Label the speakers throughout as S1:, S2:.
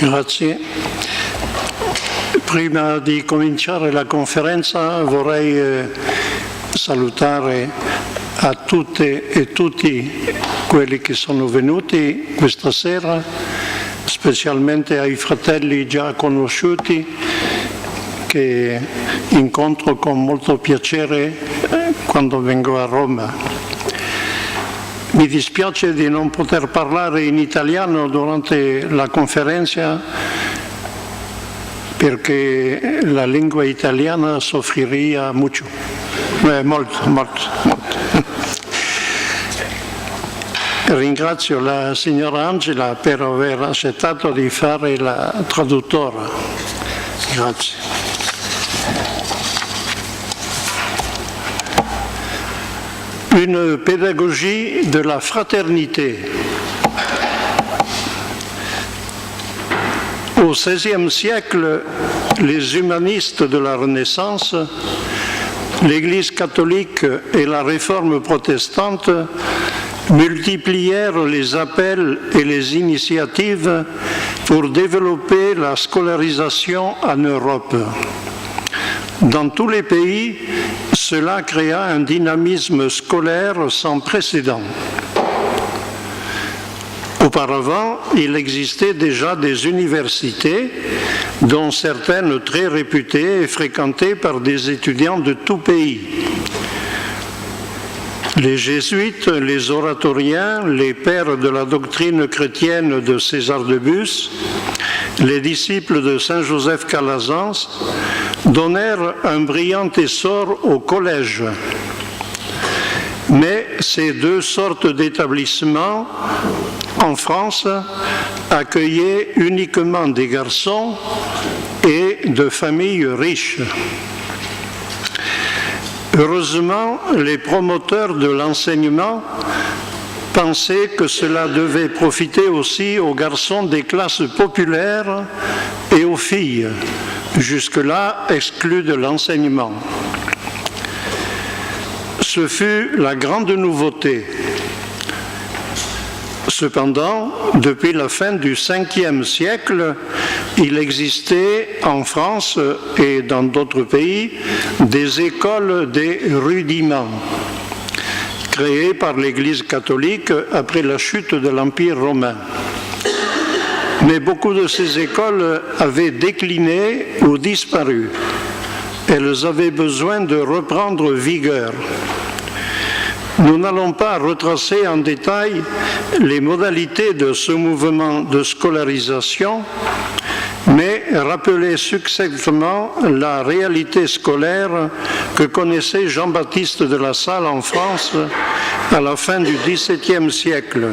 S1: Grazie. Prima di cominciare la conferenza vorrei salutare a tutte e tutti quelli che sono venuti questa sera, specialmente ai fratelli già conosciuti che incontro con molto piacere quando vengo a Roma. Mi dispiace di non poter parlare in italiano durante la conferenza perché la lingua italiana soffrirebbe molto. Ringrazio la signora Angela per aver accettato di fare la traduttora. Grazie. Une pédagogie de la fraternité. Au XVIe siècle, les humanistes de la Renaissance, l'Église catholique et la Réforme protestante multiplièrent les appels et les initiatives pour développer la scolarisation en Europe. Dans tous les pays, cela créa un dynamisme scolaire sans précédent. Auparavant, il existait déjà des universités, dont certaines très réputées et fréquentées par des étudiants de tout pays. Les jésuites, les oratoriens, les pères de la doctrine chrétienne de César de Bus, les disciples de Saint Joseph Calazans donnèrent un brillant essor au collège. Mais ces deux sortes d'établissements en France accueillaient uniquement des garçons et de familles riches. Heureusement, les promoteurs de l'enseignement pensaient que cela devait profiter aussi aux garçons des classes populaires et aux filles, jusque-là exclus de l'enseignement. Ce fut la grande nouveauté. Cependant, depuis la fin du Ve siècle, il existait en France et dans d'autres pays des écoles des rudiments, créées par l'Église catholique après la chute de l'Empire romain. Mais beaucoup de ces écoles avaient décliné ou disparu. Elles avaient besoin de reprendre vigueur. Nous n'allons pas retracer en détail les modalités de ce mouvement de scolarisation, mais rappeler succinctement la réalité scolaire que connaissait Jean-Baptiste de La Salle en France à la fin du XVIIe siècle,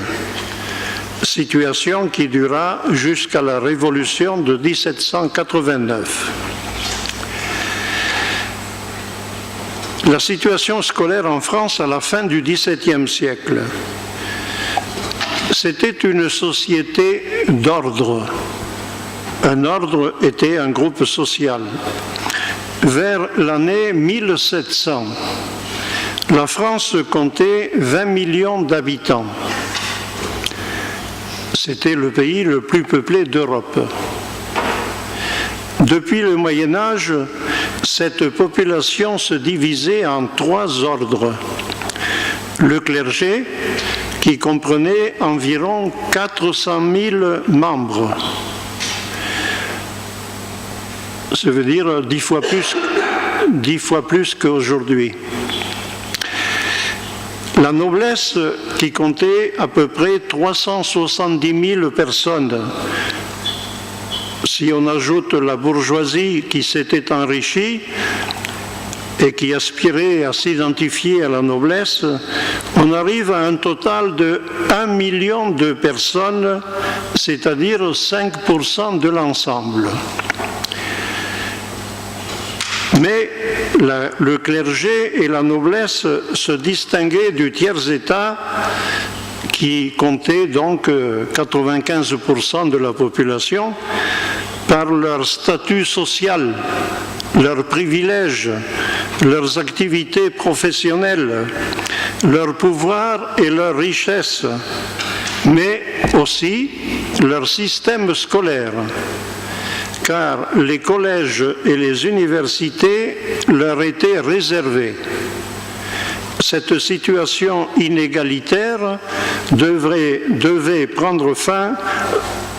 S1: situation qui dura jusqu'à la Révolution de 1789. La situation scolaire en France à la fin du XVIIe siècle, c'était une société d'ordre. Un ordre était un groupe social. Vers l'année 1700, la France comptait 20 millions d'habitants. C'était le pays le plus peuplé d'Europe. Depuis le Moyen Âge, cette population se divisait en trois ordres. Le clergé, qui comprenait environ 400 000 membres. Ça veut dire 10 fois plus qu'aujourd'hui. La noblesse, qui comptait à peu près 370 000 personnes. Si on ajoute la bourgeoisie qui s'était enrichie et qui aspirait à s'identifier à la noblesse, on arrive à un total de 1 million de personnes, c'est-à-dire 5% de l'ensemble. Mais le clergé et la noblesse se distinguaient du tiers-état qui comptait donc 95% de la population par leur statut social, leurs privilèges, leurs activités professionnelles, leur pouvoir et leur richesse, mais aussi leur système scolaire, car les collèges et les universités leur étaient réservés. Cette situation inégalitaire devait prendre fin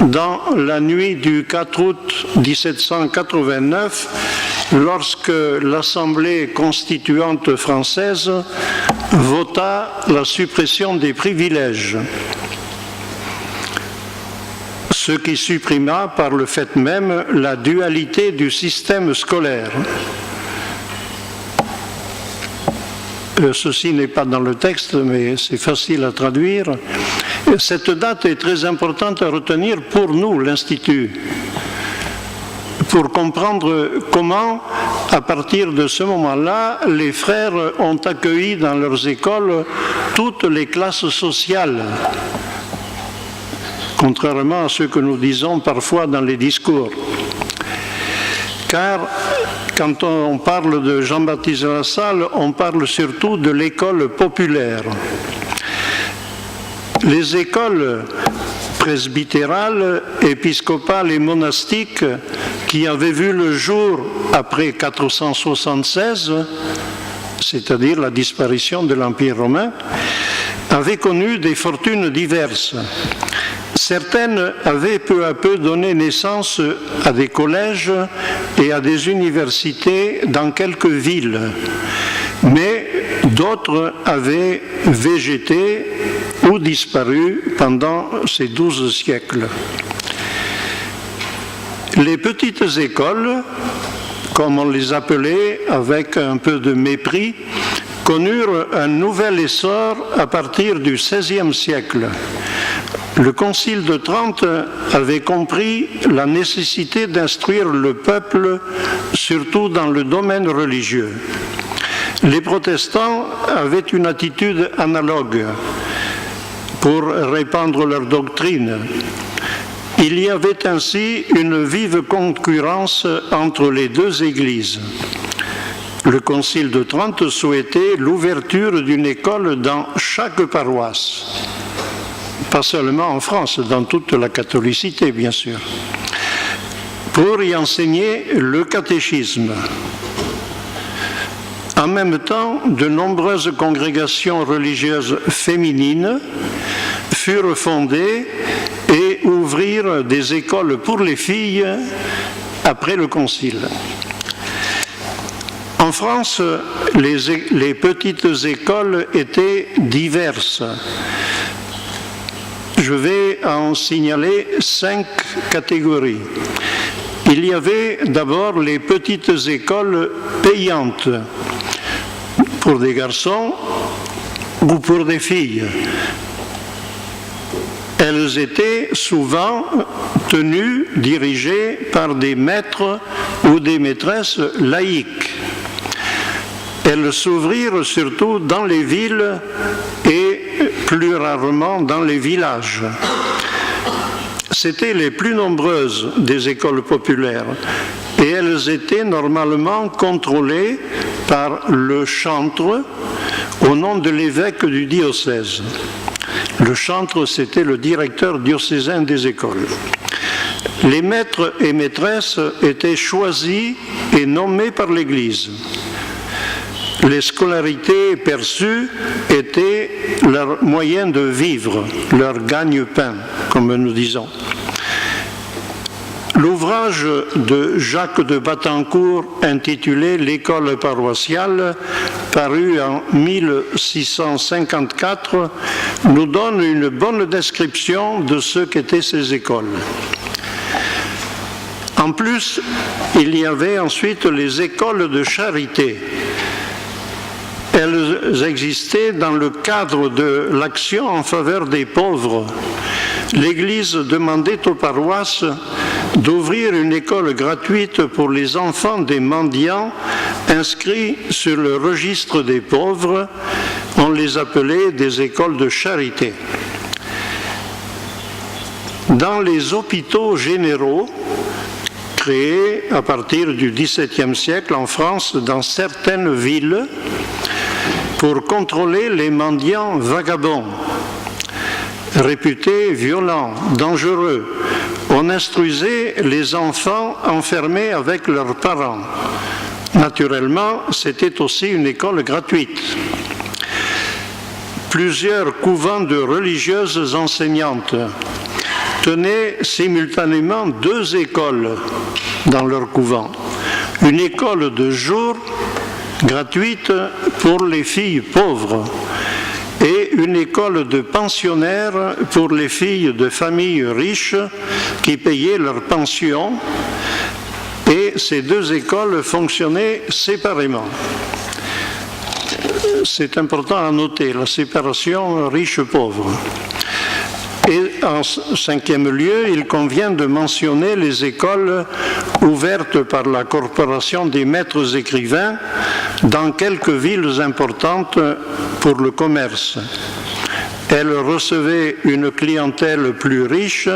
S1: dans la nuit du 4 août 1789, lorsque l'Assemblée constituante française vota la suppression des privilèges, ce qui supprima par le fait même la dualité du système scolaire. Ceci n'est pas dans le texte, mais c'est facile à traduire. Cette date est très importante à retenir pour nous, l'Institut, pour comprendre comment, à partir de ce moment-là, les frères ont accueilli dans leurs écoles toutes les classes sociales, contrairement à ce que nous disons parfois dans les discours. Car quand on parle de Jean-Baptiste Lassalle, on parle surtout de l'école populaire. Les écoles presbytérales, épiscopales et monastiques qui avaient vu le jour après 476, c'est-à-dire la disparition de l'Empire romain, avaient connu des fortunes diverses. Certaines avaient peu à peu donné naissance à des collèges et à des universités dans quelques villes, mais d'autres avaient végété ou disparu pendant ces 12 siècles. Les petites écoles, comme on les appelait avec un peu de mépris, connurent un nouvel essor à partir du XVIe siècle. Le Concile de Trente avait compris la nécessité d'instruire le peuple, surtout dans le domaine religieux. Les protestants avaient une attitude analogue pour répandre leur doctrine. Il y avait ainsi une vive concurrence entre les deux églises. Le Concile de Trente souhaitait l'ouverture d'une école dans chaque paroisse. Pas seulement en France, dans toute la catholicité, bien sûr, pour y enseigner le catéchisme. En même temps, de nombreuses congrégations religieuses féminines furent fondées et ouvrirent des écoles pour les filles après le Concile. En France, les petites écoles étaient diverses. Je vais en signaler 5 catégories. Il y avait d'abord les petites écoles payantes pour des garçons ou pour des filles. Elles étaient souvent tenues, dirigées par des maîtres ou des maîtresses laïques. Elles s'ouvrirent surtout dans les villes et plus rarement dans les villages. C'étaient les plus nombreuses des écoles populaires et elles étaient normalement contrôlées par le chantre au nom de l'évêque du diocèse. Le chantre, c'était le directeur diocésain des écoles. Les maîtres et maîtresses étaient choisis et nommés par l'Église. Les scolarités perçues étaient leur moyen de vivre, leur gagne-pain, comme nous disons. L'ouvrage de Jacques de Battencourt intitulé « L'école paroissiale », paru en 1654, nous donne une bonne description de ce qu'étaient ces écoles. En plus, il y avait ensuite les écoles de charité. Elles existaient dans le cadre de l'action en faveur des pauvres. L'Église demandait aux paroisses d'ouvrir une école gratuite pour les enfants des mendiants inscrits sur le registre des pauvres. On les appelait des écoles de charité. Dans les hôpitaux généraux, créés à partir du XVIIe siècle en France dans certaines villes, pour contrôler les mendiants vagabonds. réputés violents, dangereux. On instruisait les enfants enfermés avec leurs parents. Naturellement, c'était aussi une école gratuite. Plusieurs couvents de religieuses enseignantes tenaient simultanément 2 écoles dans leur couvent. Une école de jour gratuite pour les filles pauvres et une école de pensionnaires pour les filles de familles riches qui payaient leur pension. Et ces 2 écoles fonctionnaient séparément. C'est important à noter, la séparation riche-pauvre. Et en 5e lieu, il convient de mentionner les écoles ouvertes par la Corporation des maîtres écrivains dans quelques villes importantes pour le commerce. Elles recevaient une clientèle plus riche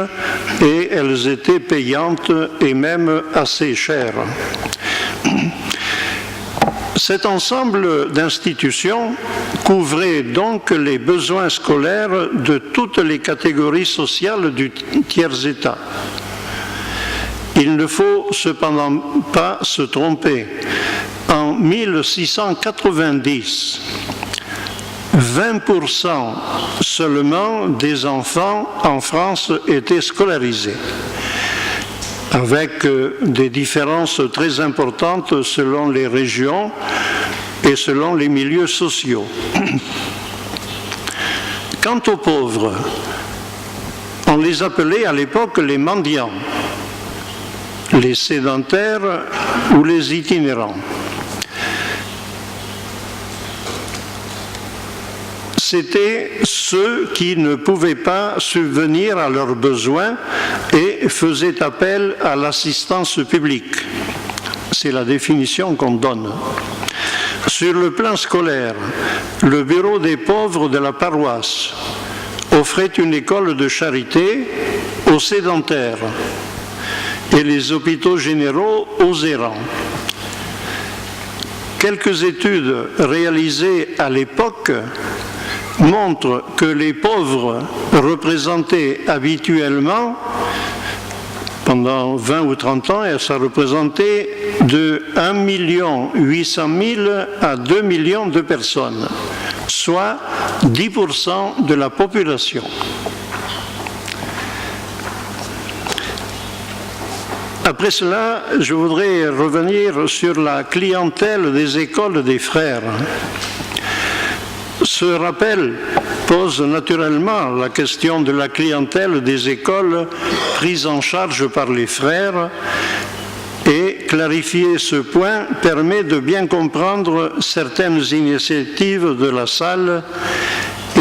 S1: et elles étaient payantes et même assez chères. Cet ensemble d'institutions couvrait donc les besoins scolaires de toutes les catégories sociales du tiers-État. Il ne faut cependant pas se tromper. En 1690, 20% seulement des enfants en France étaient scolarisés, avec des différences très importantes selon les régions et selon les milieux sociaux. Quant aux pauvres, on les appelait à l'époque les mendiants, les sédentaires ou les itinérants. C'étaient ceux qui ne pouvaient pas subvenir à leurs besoins et faisaient appel à l'assistance publique. C'est la définition qu'on donne. Sur le plan scolaire, le bureau des pauvres de la paroisse offrait une école de charité aux sédentaires et les hôpitaux généraux aux errants. Quelques études réalisées à l'époque montrent que les pauvres représentaient habituellement, pendant 20 ou 30 ans, et ça représentait de 1 800 000 à 2 millions de personnes, soit 10% de la population. Après cela, je voudrais revenir sur la clientèle des écoles des frères. Ce rappel pose naturellement la question de la clientèle des écoles prises en charge par les frères et clarifier ce point permet de bien comprendre certaines initiatives de la salle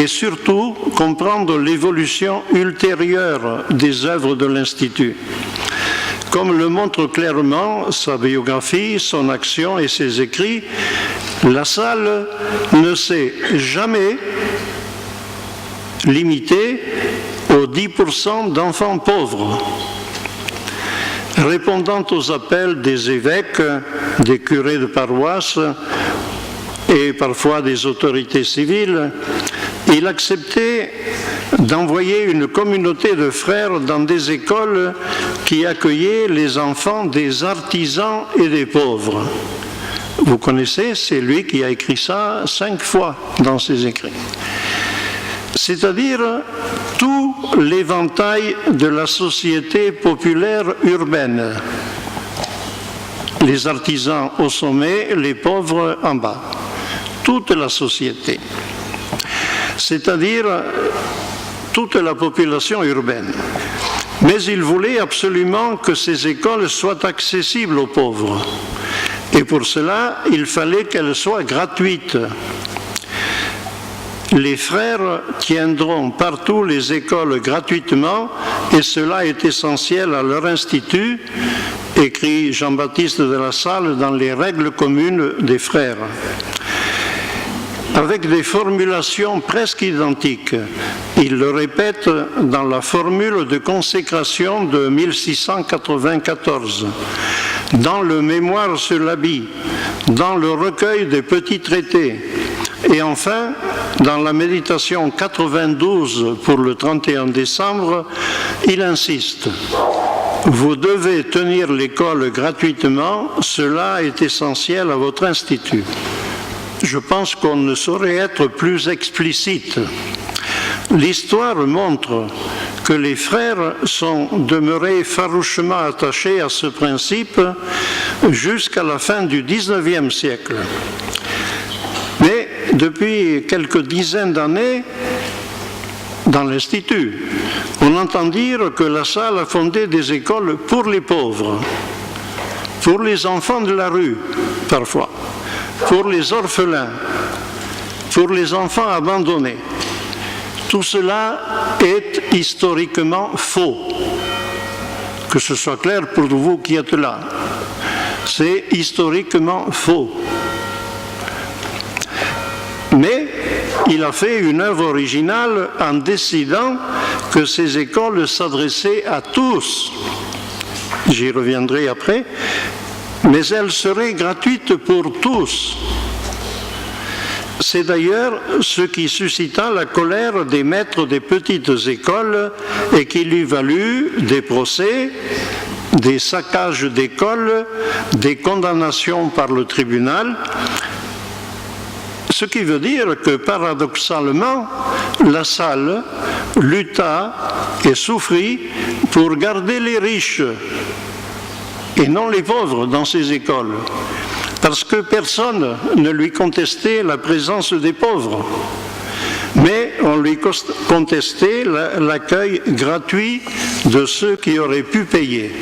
S1: et surtout comprendre l'évolution ultérieure des œuvres de l'Institut. Comme le montre clairement sa biographie, son action et ses écrits, la salle ne s'est jamais limitée aux 10% d'enfants pauvres. Répondant aux appels des évêques, des curés de paroisse et parfois des autorités civiles, il acceptait d'envoyer une communauté de frères dans des écoles qui accueillaient les enfants des artisans et des pauvres. Vous connaissez, c'est lui qui a écrit ça 5 fois dans ses écrits. C'est-à-dire tout l'éventail de la société populaire urbaine. Les artisans au sommet, les pauvres en bas. Toute la société. C'est-à-dire toute la population urbaine. Mais il voulait absolument que ces écoles soient accessibles aux pauvres. Et pour cela, il fallait qu'elles soient gratuites. Les frères tiendront partout les écoles gratuitement, et cela est essentiel à leur institut, écrit Jean-Baptiste de la Salle dans les règles communes des frères. Avec des formulations presque identiques. Il le répète dans la formule de consécration de 1694, dans le mémoire sur l'habit, dans le recueil des petits traités Et enfin, dans la méditation 92 pour le 31 décembre, il insiste. Vous devez tenir l'école gratuitement, cela est essentiel à votre institut. Je pense qu'on ne saurait être plus explicite. L'histoire montre que les frères sont demeurés farouchement attachés à ce principe jusqu'à la fin du XIXe siècle. Mais depuis quelques dizaines d'années, dans l'Institut, on entend dire que La Salle a fondé des écoles pour les pauvres, pour les enfants de la rue, parfois, pour les orphelins, pour les enfants abandonnés. Tout cela est historiquement faux. Que ce soit clair pour vous qui êtes là. C'est historiquement faux. Mais il a fait une œuvre originale en décidant que ces écoles s'adressaient à tous. J'y reviendrai après. Mais elles seraient gratuites pour tous. C'est d'ailleurs ce qui suscita la colère des maîtres des petites écoles et qui lui valut des procès, des saccages d'écoles, des condamnations par le tribunal. Ce qui veut dire que, paradoxalement, La Salle lutta et souffrit pour garder les riches et non les pauvres dans ses écoles, parce que personne ne lui contestait la présence des pauvres, mais on lui contestait l'accueil gratuit de ceux qui auraient pu payer.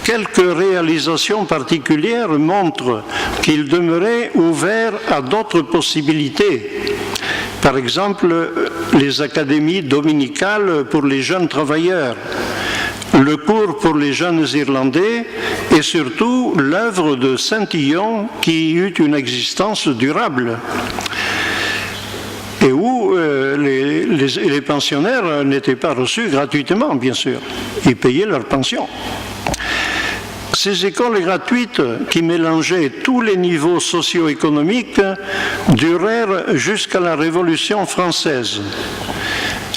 S1: Quelques réalisations particulières montrent qu'il demeurait ouvert à d'autres possibilités. Par exemple, les académies dominicales pour les jeunes travailleurs, le cours pour les jeunes Irlandais et surtout l'œuvre de Saint-Illon qui eut une existence durable et où les pensionnaires n'étaient pas reçus gratuitement, bien sûr. Ils payaient leur pension. Ces écoles gratuites qui mélangeaient tous les niveaux socio-économiques durèrent jusqu'à la Révolution française.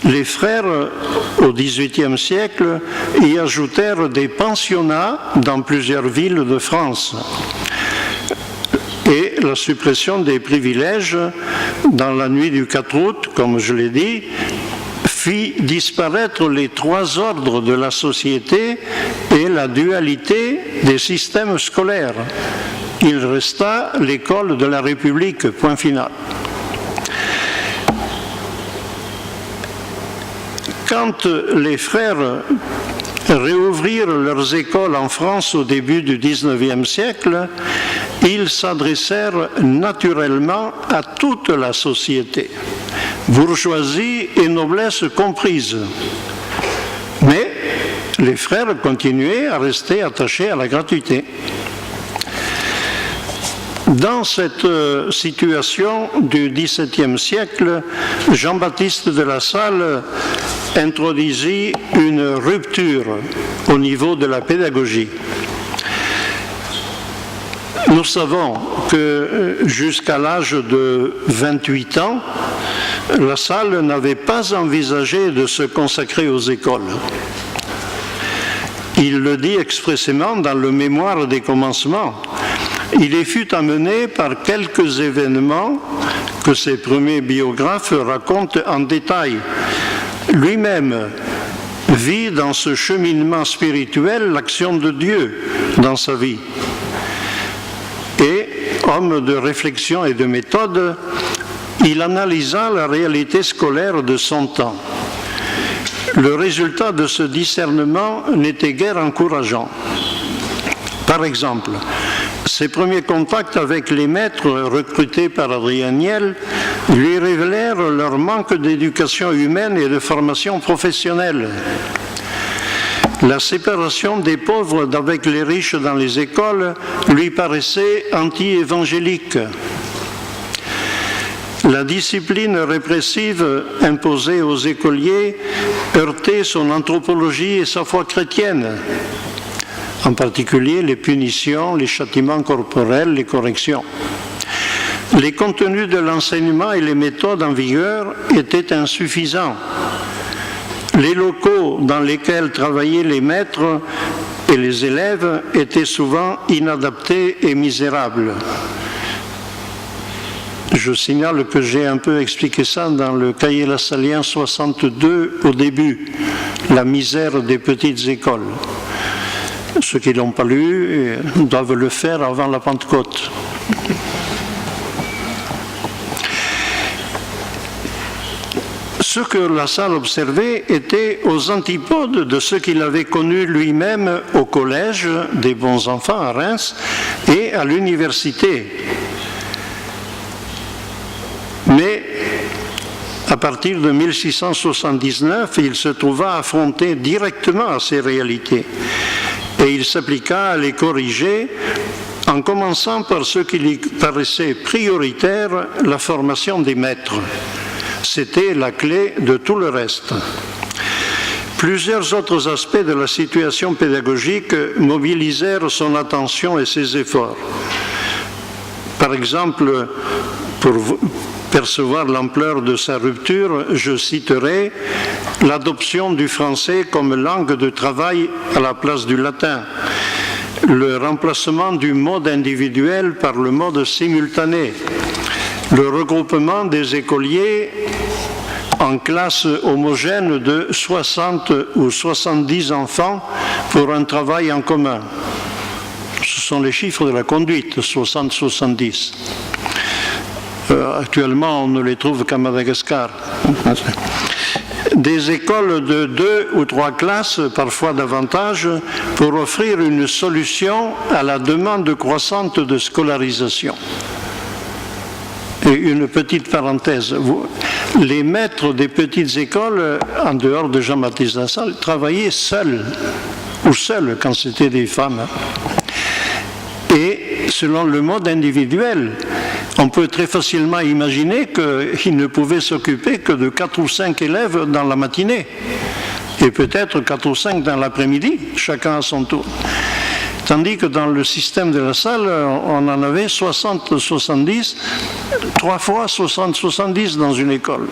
S1: Les frères, au XVIIIe siècle, y ajoutèrent des pensionnats dans plusieurs villes de France. Et la suppression des privilèges dans la nuit du 4 août, comme je l'ai dit, fit disparaître les trois ordres de la société et la dualité des systèmes scolaires. Il resta l'école de la République, point final. Quand les frères réouvrirent leurs écoles en France au début du XIXe siècle, ils s'adressèrent naturellement à toute la société, bourgeoisie et noblesse comprises. Mais les frères continuaient à rester attachés à la gratuité. Dans cette situation du XVIIe siècle, Jean-Baptiste de La Salle introduisit une rupture au niveau de la pédagogie. Nous savons que jusqu'à l'âge de 28 ans, La Salle n'avait pas envisagé de se consacrer aux écoles. Il le dit expressément dans le mémoire des commencements. Il y fut amené par quelques événements que ses premiers biographes racontent en détail. Lui-même vit dans ce cheminement spirituel l'action de Dieu dans sa vie. Et, homme de réflexion et de méthode, il analysa la réalité scolaire de son temps. Le résultat de ce discernement n'était guère encourageant. Par exemple, ses premiers contacts avec les maîtres recrutés par Adrien Niel lui révélèrent leur manque d'éducation humaine et de formation professionnelle. La séparation des pauvres d'avec les riches dans les écoles lui paraissait anti-évangélique. La discipline répressive imposée aux écoliers heurtait son anthropologie et sa foi chrétienne, en particulier les punitions, les châtiments corporels, les corrections. Les contenus de l'enseignement et les méthodes en vigueur étaient insuffisants. Les locaux dans lesquels travaillaient les maîtres et les élèves étaient souvent inadaptés et misérables. Je signale que j'ai un peu expliqué ça dans le cahier Lassalien 62 au début, la misère des petites écoles. Ceux qui ne l'ont pas lu doivent le faire avant la Pentecôte. Ce que Lassalle observait était aux antipodes de ce qu'il avait connu lui-même au collège des bons enfants à Reims et à l'université. Mais à partir de 1679, il se trouva affronté directement à ces réalités et il s'appliqua à les corriger en commençant par ce qui lui paraissait prioritaire, la formation des maîtres. C'était la clé de tout le reste. Plusieurs autres aspects de la situation pédagogique mobilisèrent son attention et ses efforts. Par exemple, pour percevoir l'ampleur de sa rupture, je citerai l'adoption du français comme langue de travail à la place du latin, le remplacement du mode individuel par le mode simultané, le regroupement des écoliers en classe homogène de 60 ou 70 enfants pour un travail en commun. Ce sont les chiffres de la conduite, 60-70. Actuellement, on ne les trouve qu'à Madagascar. Des écoles de 2 ou 3 classes, parfois davantage, pour offrir une solution à la demande croissante de scolarisation. Et une petite parenthèse, les maîtres des petites écoles, en dehors de Jean-Baptiste Lassalle, travaillaient seuls, ou seuls quand c'était des femmes. Et selon le mode individuel, on peut très facilement imaginer qu'ils ne pouvaient s'occuper que de 4 ou 5 élèves dans la matinée, et peut-être 4 ou 5 dans l'après-midi, chacun à son tour. Tandis que dans le système de Lassalle, on en avait 60-70, 3 fois 60-70 dans une école.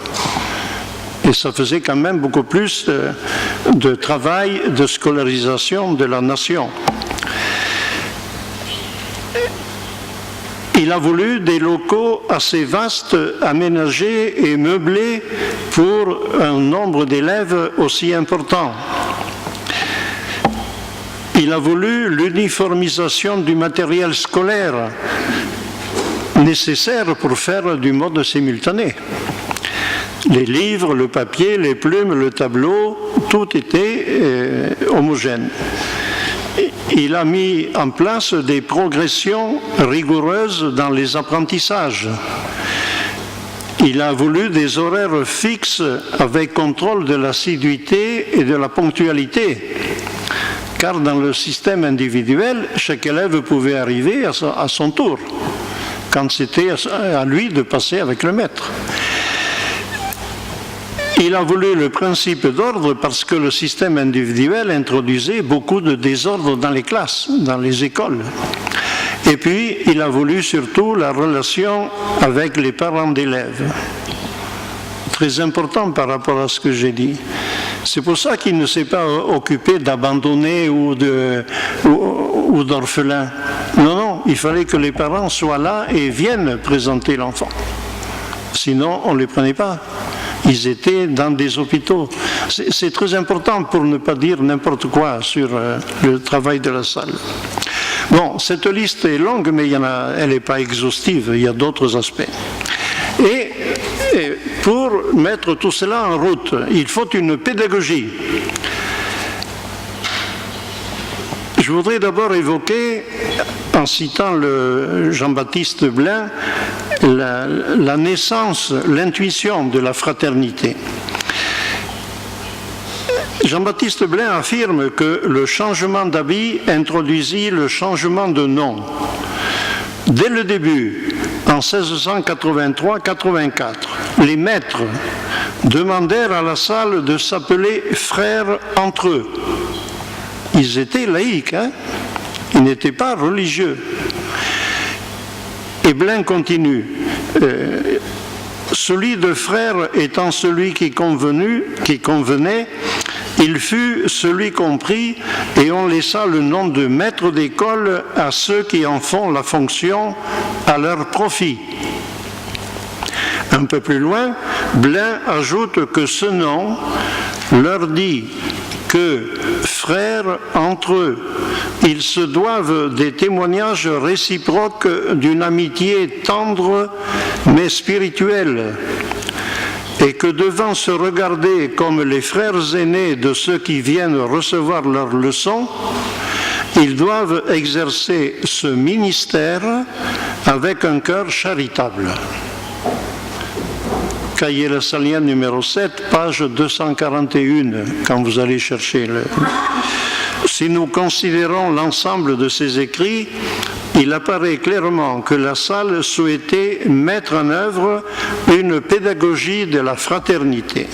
S1: Et ça faisait quand même beaucoup plus de travail, de scolarisation de la nation. Il a voulu des locaux assez vastes, aménagés et meublés pour un nombre d'élèves aussi important. Il a voulu l'uniformisation du matériel scolaire nécessaire pour faire du mode simultané. Les livres, le papier, les plumes, le tableau, tout était homogène. Il a mis en place des progressions rigoureuses dans les apprentissages. Il a voulu des horaires fixes avec contrôle de l'assiduité et de la ponctualité. Car dans le système individuel, chaque élève pouvait arriver à son tour, quand c'était à lui de passer avec le maître. Il a voulu le principe d'ordre parce que le système individuel introduisait beaucoup de désordre dans les classes, dans les écoles. Et puis, il a voulu surtout la relation avec les parents d'élèves. Très important par rapport à ce que j'ai dit. C'est pour ça qu'il ne s'est pas occupé d'abandonnés ou d'orphelins. Non, non, il fallait que les parents soient là et viennent présenter l'enfant. Sinon, on ne les prenait pas. Ils étaient dans des hôpitaux. C'est très important pour ne pas dire n'importe quoi sur le travail de Lassalle. Bon, cette liste est longue, mais elle n'est pas exhaustive, il y a d'autres aspects. Et pour mettre tout cela en route, il faut une pédagogie. Je voudrais d'abord évoquer, en citant le Jean-Baptiste Blain, la naissance, l'intuition de la fraternité. Jean-Baptiste Blain affirme que le changement d'habit introduisit le changement de nom. Dès le début, en 1683-84, les maîtres demandèrent à Lassalle de s'appeler frères entre eux. Ils étaient laïcs, hein? Ils n'étaient pas religieux. Et Blain continue. Celui de frère étant celui qui convenait, il fut celui compris et on laissa le nom de maître d'école à ceux qui en font la fonction à leur profit. Un peu plus loin, Blain ajoute que ce nom leur dit que, frères entre eux, ils se doivent des témoignages réciproques d'une amitié tendre mais spirituelle, et que devant se regarder comme les frères aînés de ceux qui viennent recevoir leurs leçons, ils doivent exercer ce ministère avec un cœur charitable. Cahiers Lassaliens numéro 7, page 241, quand vous allez chercher le... Si nous considérons l'ensemble de ces écrits, il apparaît clairement que La Salle souhaitait mettre en œuvre une pédagogie de la fraternité.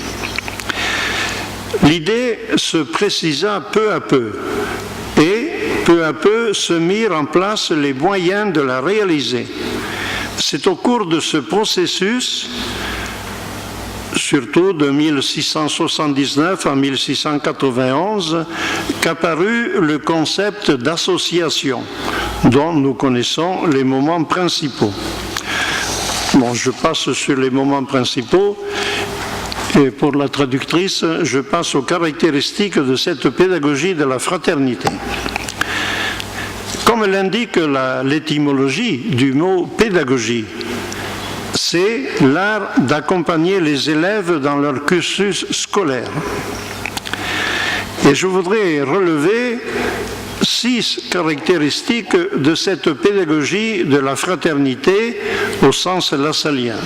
S1: L'idée se précisa peu à peu et peu à peu se mirent en place les moyens de la réaliser. C'est au cours de ce processus, surtout de 1679 à 1691, qu'apparut le concept d'association, dont nous connaissons les moments principaux. Bon, je passe sur les moments principaux, et pour la traductrice, je passe aux caractéristiques de cette pédagogie de la fraternité. Comme l'indique l'étymologie du mot pédagogie, c'est l'art d'accompagner les élèves dans leur cursus scolaire. Et je voudrais relever 6 caractéristiques de cette pédagogie de la fraternité au sens lassalien.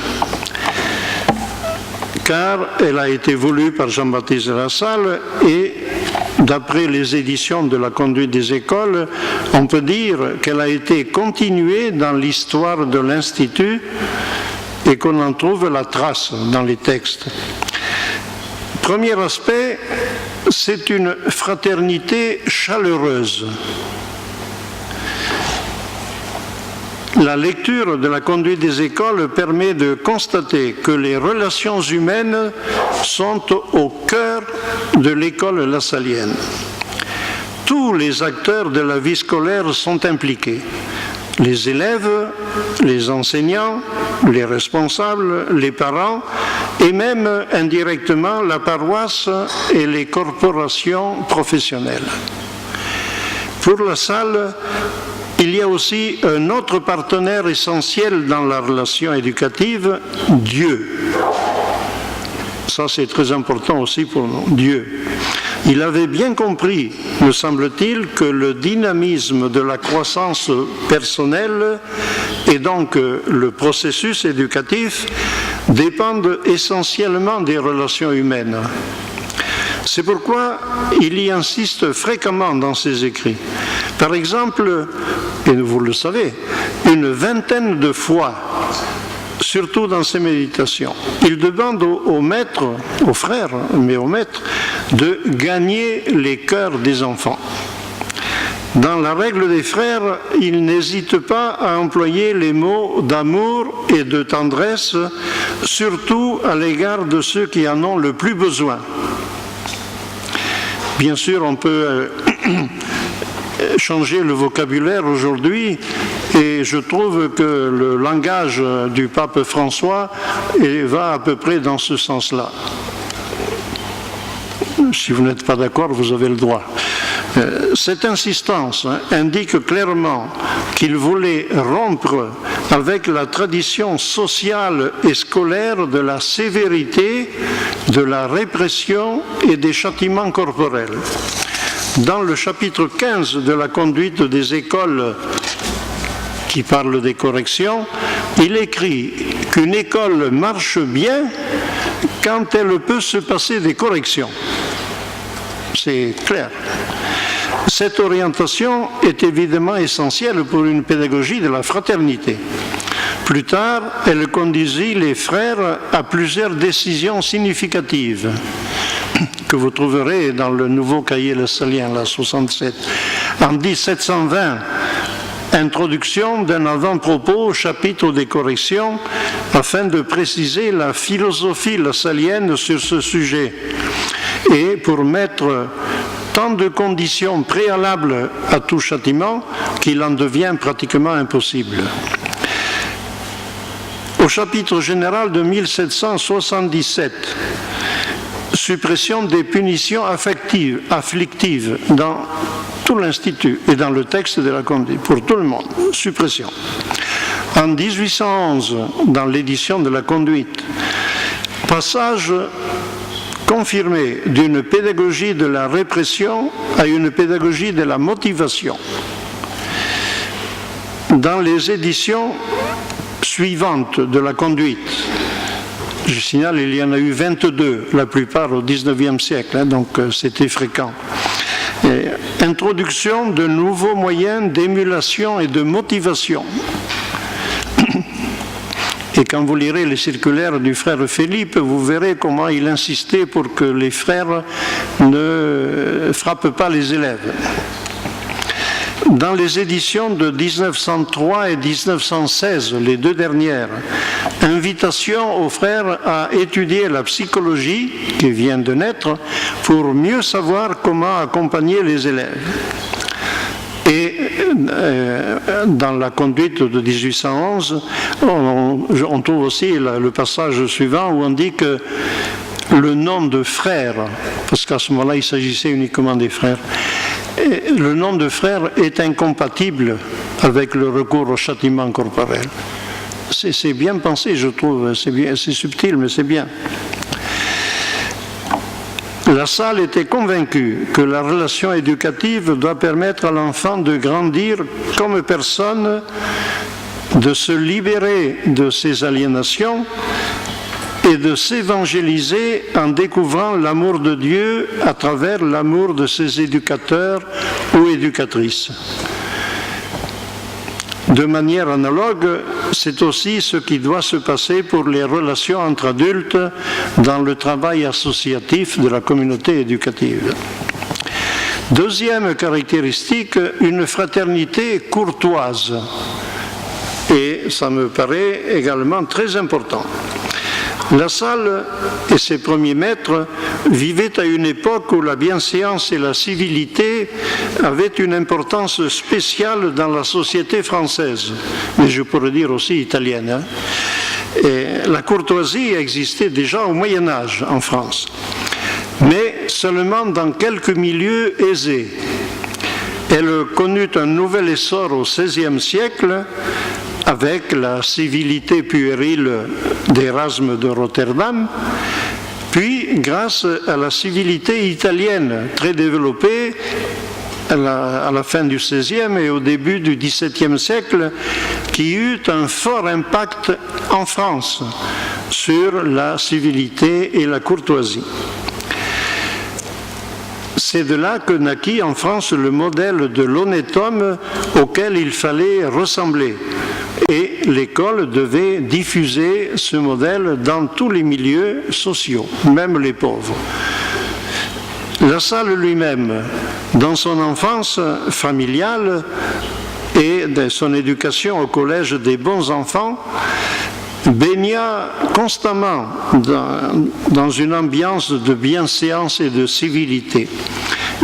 S1: Car elle a été voulue par Jean-Baptiste de La Salle et, d'après les éditions de la Conduite des écoles, on peut dire qu'elle a été continuée dans l'histoire de l'Institut et qu'on en trouve la trace dans les textes. Premier aspect, c'est une fraternité chaleureuse. La lecture de la Conduite des écoles permet de constater que les relations humaines sont au cœur de l'école lassalienne. Tous les acteurs de la vie scolaire sont impliqués. Les élèves, les enseignants, les responsables, les parents et même indirectement la paroisse et les corporations professionnelles. Pour La Salle, il y a aussi un autre partenaire essentiel dans la relation éducative, Dieu. Ça, c'est très important aussi pour nous, Dieu. Il avait bien compris, me semble-t-il, que le dynamisme de la croissance personnelle et donc le processus éducatif dépendent essentiellement des relations humaines. C'est pourquoi il y insiste fréquemment dans ses écrits. Par exemple, et vous le savez, une vingtaine de fois, surtout dans ses méditations, il demande aux maîtres, aux frères, mais aux maîtres, de gagner les cœurs des enfants. Dans la règle des frères, il n'hésite pas à employer les mots d'amour et de tendresse, surtout à l'égard de ceux qui en ont le plus besoin. Bien sûr, on peut changer le vocabulaire aujourd'hui et je trouve que le langage du pape François va à peu près dans ce sens-là. Si vous n'êtes pas d'accord, vous avez le droit. Cette insistance indique clairement qu'il voulait rompre avec la tradition sociale et scolaire de la sévérité, de la répression et des châtiments corporels. Dans le chapitre 15 de la Conduite des écoles qui parle des corrections, il écrit qu'une école marche bien quand elle peut se passer des corrections. C'est clair. Cette orientation est évidemment essentielle pour une pédagogie de la fraternité. Plus tard, elle conduisit les frères à plusieurs décisions significatives que vous trouverez dans le nouveau cahier lassalien, la 67. En 1720, Introduction d'un avant-propos au chapitre des corrections afin de préciser la philosophie lasallienne sur ce sujet et pour mettre tant de conditions préalables à tout châtiment qu'il en devient pratiquement impossible. Au chapitre général de 1777, suppression des punitions afflictives dans tout l'Institut et dans le texte de la conduite, pour tout le monde, suppression. En 1811, dans l'édition de la conduite, passage confirmé d'une pédagogie de la répression à une pédagogie de la motivation. Dans les éditions suivantes de la conduite, je signale, il y en a eu 22, la plupart au XIXe siècle, donc c'était fréquent. Introduction de nouveaux moyens d'émulation et de motivation. Et quand vous lirez les circulaires du frère Philippe, vous verrez comment il insistait pour que les frères ne frappent pas les élèves. Dans les éditions de 1903 et 1916, les deux dernières, invitation aux frères à étudier la psychologie qui vient de naître pour mieux savoir comment accompagner les élèves. Et dans la conduite de 1811, on trouve aussi le passage suivant où on dit que le nom de frère, parce qu'à ce moment-là il s'agissait uniquement des frères, le nom de frère est incompatible avec le recours au châtiment corporel. C'est bien pensé, je trouve, c'est subtil, mais c'est bien. Lassalle était convaincu que la relation éducative doit permettre à l'enfant de grandir comme personne, de se libérer de ses aliénations et de s'évangéliser en découvrant l'amour de Dieu à travers l'amour de ses éducateurs ou éducatrices. De manière analogue, c'est aussi ce qui doit se passer pour les relations entre adultes dans le travail associatif de la communauté éducative. Deuxième caractéristique, une fraternité courtoise. Et ça me paraît également très important. Lassalle et ses premiers maîtres vivaient à une époque où la bienséance et la civilité avaient une importance spéciale dans la société française, mais je pourrais dire aussi italienne. Et la courtoisie existait déjà au Moyen-Âge en France, mais seulement dans quelques milieux aisés. Elle connut un nouvel essor au XVIe siècle avec la civilité puérile d'Erasme de Rotterdam, puis grâce à la civilité italienne très développée à la fin du XVIe et au début du XVIIe siècle, qui eut un fort impact en France sur la civilité et la courtoisie. C'est de là que naquit en France le modèle de l'honnête homme auquel il fallait ressembler. Et l'école devait diffuser ce modèle dans tous les milieux sociaux, même les pauvres. Lassalle lui-même, dans son enfance familiale et de son éducation au collège des bons enfants, baigna constamment dans une ambiance de bienséance et de civilité.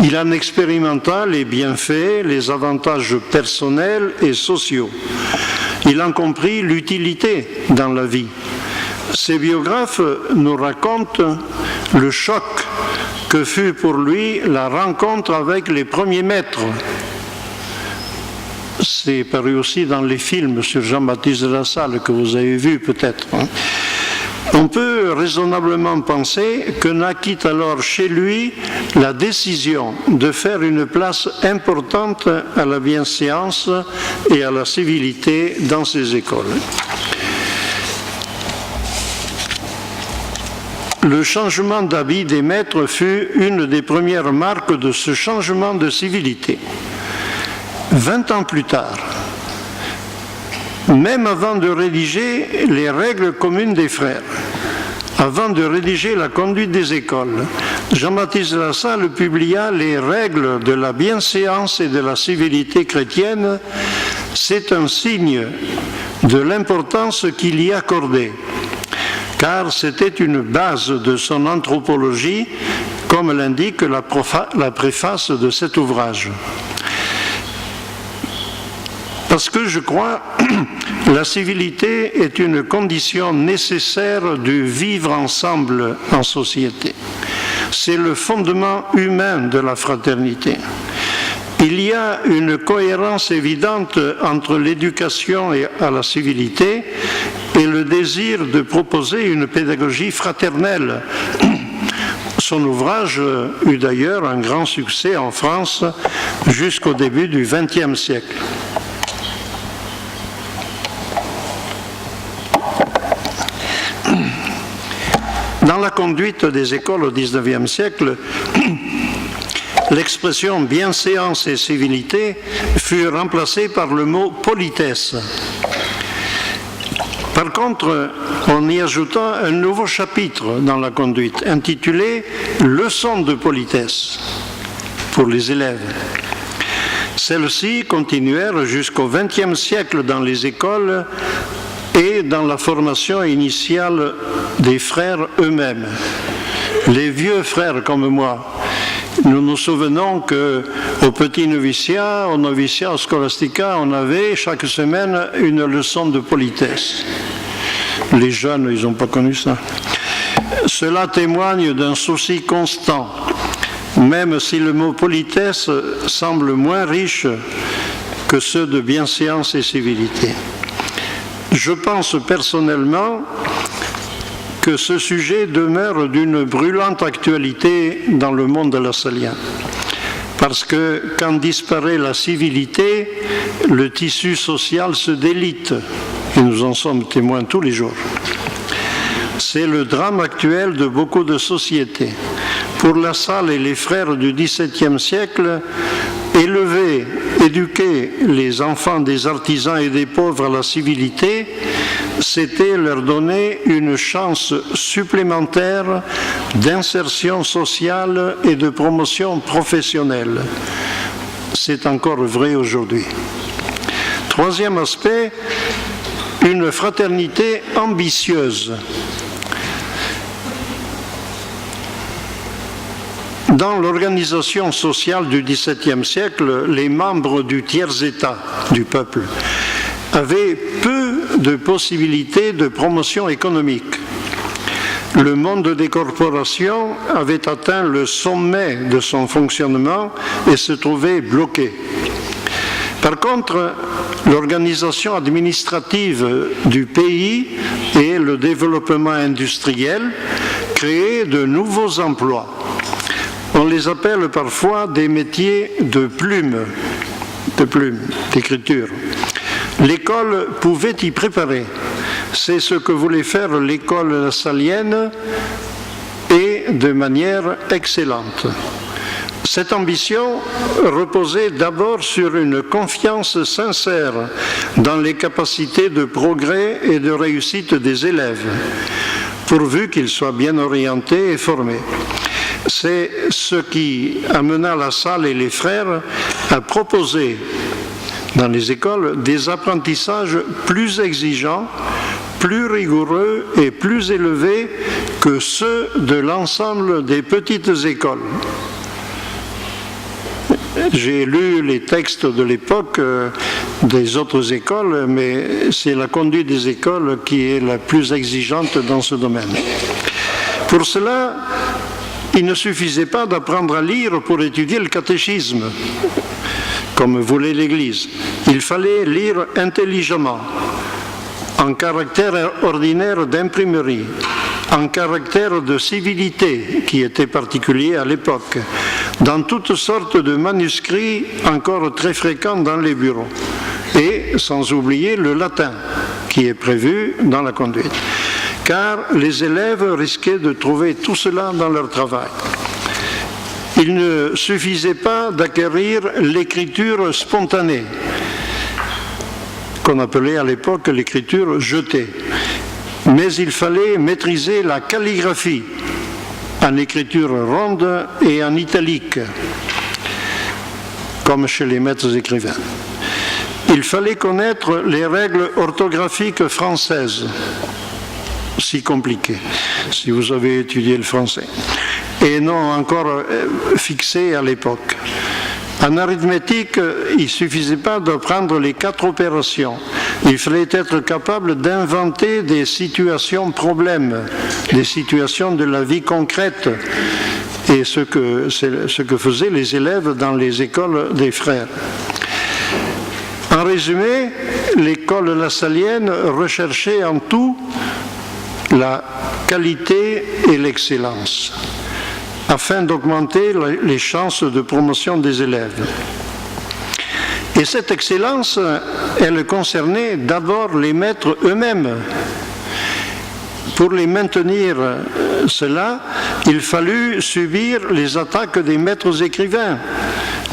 S1: Il en expérimenta les bienfaits, les avantages personnels et sociaux. Il en comprit l'utilité dans la vie. Ses biographes nous racontent le choc que fut pour lui la rencontre avec les premiers maîtres. C'est paru aussi dans les films sur Jean-Baptiste de Lassalle que vous avez vu peut-être. On peut raisonnablement penser que naquit alors chez lui la décision de faire une place importante à la bienséance et à la civilité dans ses écoles. Le changement d'habit des maîtres fut une des premières marques de ce changement de civilité. 20 ans plus tard, même avant de rédiger les règles communes des frères, avant de rédiger la conduite des écoles, Jean-Baptiste de Lassalle publia les règles de la bienséance et de la civilité chrétienne C'est un signe de l'importance qu'il y accordait, car c'était une base de son anthropologie, comme l'indique la préface de cet ouvrage. Parce que je crois la civilité est une condition nécessaire du vivre ensemble en société. C'est le fondement humain de la fraternité. Il y a une cohérence évidente entre l'éducation à la civilité et le désir de proposer une pédagogie fraternelle. Son ouvrage eut d'ailleurs un grand succès en France jusqu'au début du XXe siècle. Dans la conduite des écoles au XIXe siècle, l'expression bienséance et civilité fut remplacée par le mot politesse. Par contre, on y ajouta un nouveau chapitre dans la conduite, intitulé « Leçons de politesse » pour les élèves. Celles-ci continuèrent jusqu'au XXe siècle dans les écoles et dans la formation initiale des frères eux-mêmes. Les vieux frères comme moi, nous nous souvenons qu'au petit noviciat, au noviciat, au scolastica, on avait chaque semaine une leçon de politesse. Les jeunes, ils n'ont pas connu ça. Cela témoigne d'un souci constant, même si le mot politesse semble moins riche que ceux de bienséance et civilité. Je pense personnellement que ce sujet demeure d'une brûlante actualité dans le monde lassalien. Parce que quand disparaît la civilité, le tissu social se délite, et nous en sommes témoins tous les jours. C'est le drame actuel de beaucoup de sociétés. Pour La Salle et les frères du XVIIe siècle, élever, éduquer les enfants des artisans et des pauvres à la civilité, c'était leur donner une chance supplémentaire d'insertion sociale et de promotion professionnelle. C'est encore vrai aujourd'hui. Troisième aspect, une fraternité ambitieuse. Dans l'organisation sociale du XVIIe siècle, les membres du tiers-état du peuple avaient peu de possibilités de promotion économique. Le monde des corporations avait atteint le sommet de son fonctionnement et se trouvait bloqué. Par contre, l'organisation administrative du pays et le développement industriel créaient de nouveaux emplois. On les appelle parfois des métiers de plume, d'écriture. L'école pouvait y préparer. C'est ce que voulait faire l'école lassalienne et de manière excellente. Cette ambition reposait d'abord sur une confiance sincère dans les capacités de progrès et de réussite des élèves, pourvu qu'ils soient bien orientés et formés. C'est ce qui amena La Salle et les frères à proposer dans les écoles des apprentissages plus exigeants, plus rigoureux et plus élevés que ceux de l'ensemble des petites écoles. J'ai lu les textes de l'époque des autres écoles, mais c'est la conduite des écoles qui est la plus exigeante dans ce domaine. Pour cela, il ne suffisait pas d'apprendre à lire pour étudier le catéchisme, comme voulait l'Église. Il fallait lire intelligemment, en caractère ordinaire d'imprimerie, en caractère de civilité qui était particulier à l'époque, dans toutes sortes de manuscrits encore très fréquents dans les bureaux, et sans oublier le latin qui est prévu dans la conduite. Car les élèves risquaient de trouver tout cela dans leur travail. Il ne suffisait pas d'acquérir l'écriture spontanée, qu'on appelait à l'époque l'écriture jetée, mais il fallait maîtriser la calligraphie en écriture ronde et en italique, comme chez les maîtres écrivains. il fallait connaître les règles orthographiques françaises, si compliquées, si vous avez étudié le français, et non encore fixées à l'époque. En arithmétique, il ne suffisait pas de prendre les 4 opérations. Il fallait être capable d'inventer des situations problèmes, des situations de la vie concrète, et ce que faisaient les élèves dans les écoles des frères. En résumé, l'école lasallienne recherchait en tout la qualité et l'excellence, afin d'augmenter les chances de promotion des élèves. Et cette excellence, elle concernait d'abord les maîtres eux-mêmes. Pour les maintenir cela, il fallut subir les attaques des maîtres écrivains,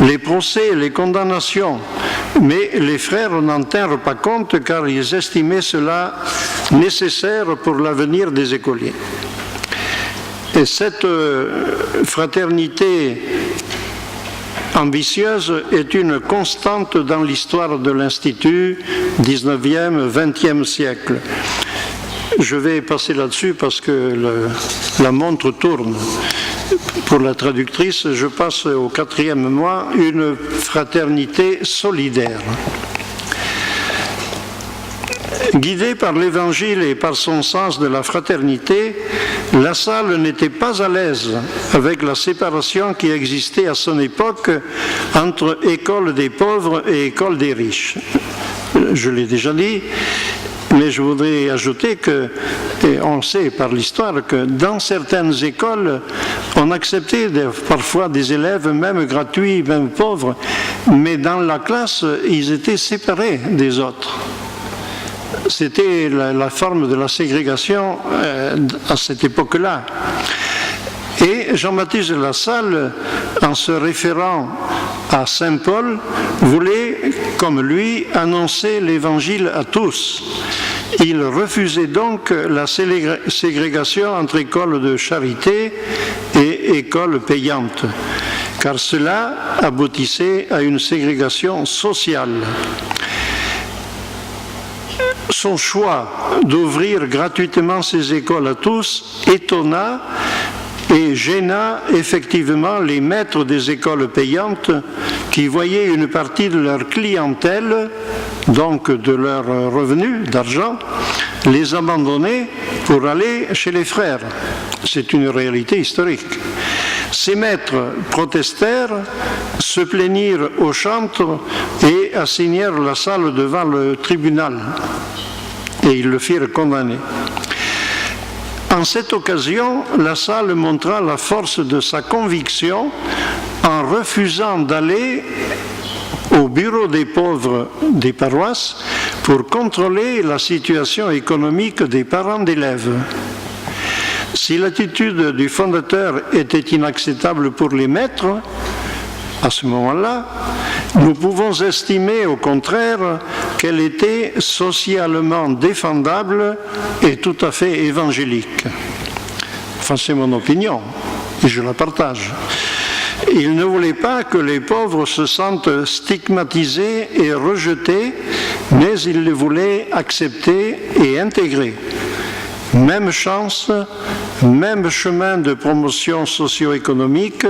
S1: les procès, les condamnations. Mais les frères n'en tinrent pas compte car ils estimaient cela nécessaire pour l'avenir des écoliers. Et cette fraternité ambitieuse est une constante dans l'histoire de l'Institut, 19e, 20e siècle. Je vais passer là-dessus parce que la montre tourne. Pour la traductrice, je passe au 4e mois, une fraternité solidaire. Guidée par l'Évangile et par son sens de la fraternité, La Salle n'était pas à l'aise avec la séparation qui existait à son époque entre école des pauvres et école des riches. Je l'ai déjà dit, mais je voudrais ajouter que, et on sait par l'histoire, que dans certaines écoles, on acceptait parfois des élèves, même gratuits, même pauvres, mais dans la classe, ils étaient séparés des autres. C'était la forme de la ségrégation à cette époque-là. Et Jean-Baptiste de La Salle, en se référant à Saint Paul, voulait, comme lui, annoncer l'Évangile à tous. Il refusait donc la ségrégation entre écoles de charité et écoles payantes, car cela aboutissait à une ségrégation sociale. Son choix d'ouvrir gratuitement ces écoles à tous étonna et gêna effectivement les maîtres des écoles payantes qui voyaient une partie de leur clientèle, donc de leurs revenus d'argent, les abandonner pour aller chez les frères. C'est une réalité historique. Ces maîtres protestèrent, se plaignirent au chantre et assignèrent La Salle devant le tribunal. Et ils le firent condamner. En cette occasion, La Salle montra la force de sa conviction en refusant d'aller au bureau des pauvres des paroisses pour contrôler la situation économique des parents d'élèves. Si l'attitude du fondateur était inacceptable pour les maîtres, à ce moment-là, nous pouvons estimer au contraire qu'elle était socialement défendable et tout à fait évangélique. Enfin, c'est mon opinion et je la partage. Il ne voulait pas que les pauvres se sentent stigmatisés et rejetés, mais il les voulait accepter et intégrer. Même chance, même chemin de promotion socio-économique.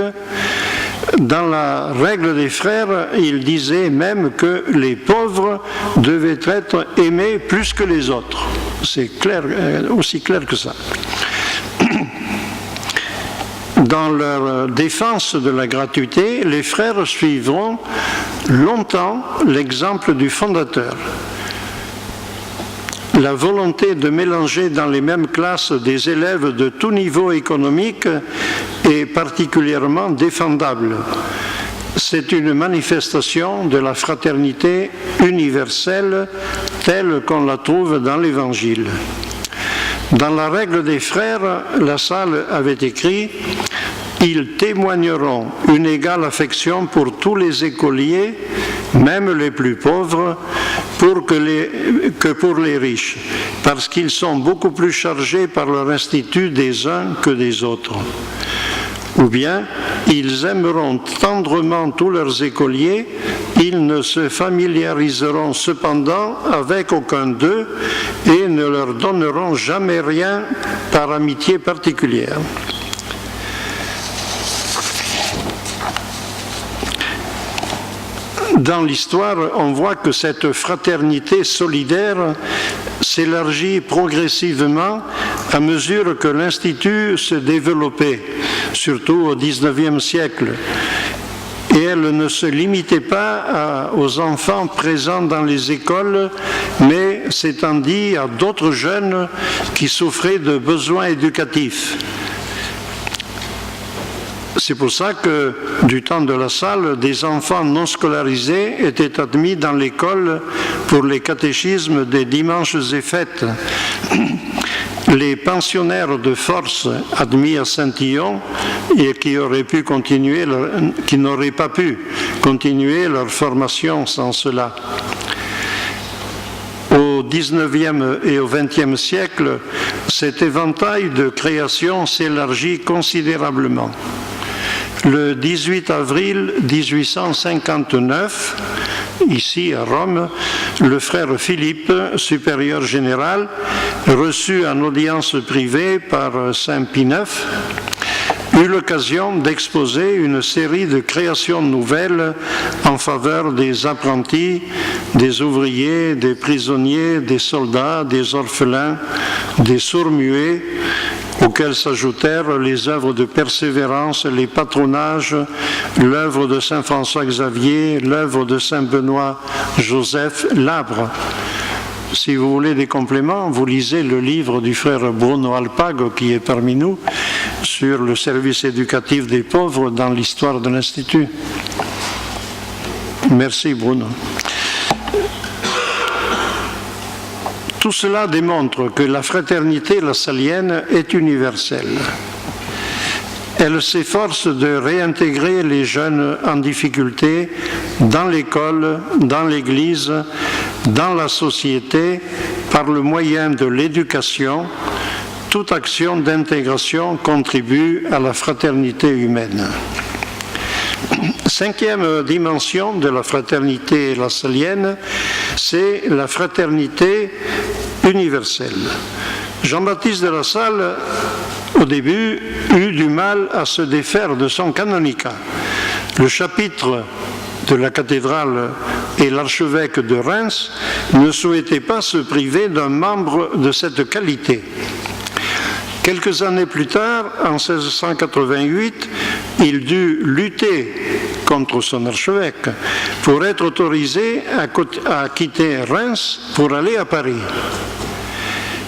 S1: Dans la règle des frères, il disait même que les pauvres devaient être aimés plus que les autres. C'est clair, aussi clair que ça. Dans leur défense de la gratuité, les frères suivront longtemps l'exemple du fondateur. La volonté de mélanger dans les mêmes classes des élèves de tout niveau économique est particulièrement défendable. C'est une manifestation de la fraternité universelle telle qu'on la trouve dans l'Évangile. Dans la règle des frères, La Salle avait écrit « Ils témoigneront une égale affection pour tous les écoliers, même les plus pauvres, que pour les riches, parce qu'ils sont beaucoup plus chargés par leur institut des uns que des autres. » Ou bien, ils aimeront tendrement tous leurs écoliers, ils ne se familiariseront cependant avec aucun d'eux et ne leur donneront jamais rien par amitié particulière. Dans l'histoire, on voit que cette fraternité solidaire s'élargit progressivement à mesure que l'Institut se développait, surtout au XIXe siècle. Et elle ne se limitait pas aux enfants présents dans les écoles, mais s'étendit à d'autres jeunes qui souffraient de besoins éducatifs. C'est pour ça que, du temps de La Salle, des enfants non scolarisés étaient admis dans l'école pour les catéchismes des dimanches et fêtes. Les pensionnaires de force admis à Saint-Illon et qui n'auraient pas pu continuer leur formation sans cela. Au XIXe et au XXe siècle, cet éventail de création s'élargit considérablement. Le 18 avril 1859, ici à Rome, le frère Philippe, supérieur général, reçu en audience privée par Saint Pie IX, eut l'occasion d'exposer une série de créations nouvelles en faveur des apprentis, des ouvriers, des prisonniers, des soldats, des orphelins, des sourds-muets, auxquels s'ajoutèrent les œuvres de persévérance, les patronages, l'œuvre de saint François-Xavier, l'œuvre de saint Benoît-Joseph, l'Abre. Si vous voulez des compléments, vous lisez le livre du frère Bruno Alpago, qui est parmi nous, sur le service éducatif des pauvres dans l'histoire de l'Institut. Merci Bruno. Tout cela démontre que la fraternité lassallienne est universelle. Elle s'efforce de réintégrer les jeunes en difficulté dans l'école, dans l'Église, dans la société, par le moyen de l'éducation. Toute action d'intégration contribue à la fraternité humaine. Cinquième dimension de la fraternité lassallienne, c'est la fraternité universelle. Jean-Baptiste de La Salle, au début, eut du mal à se défaire de son canonicat. Le chapitre de la cathédrale et l'archevêque de Reims ne souhaitaient pas se priver d'un membre de cette qualité. Quelques années plus tard, en 1688, il dut lutter contre son archevêque pour être autorisé à quitter Reims pour aller à Paris.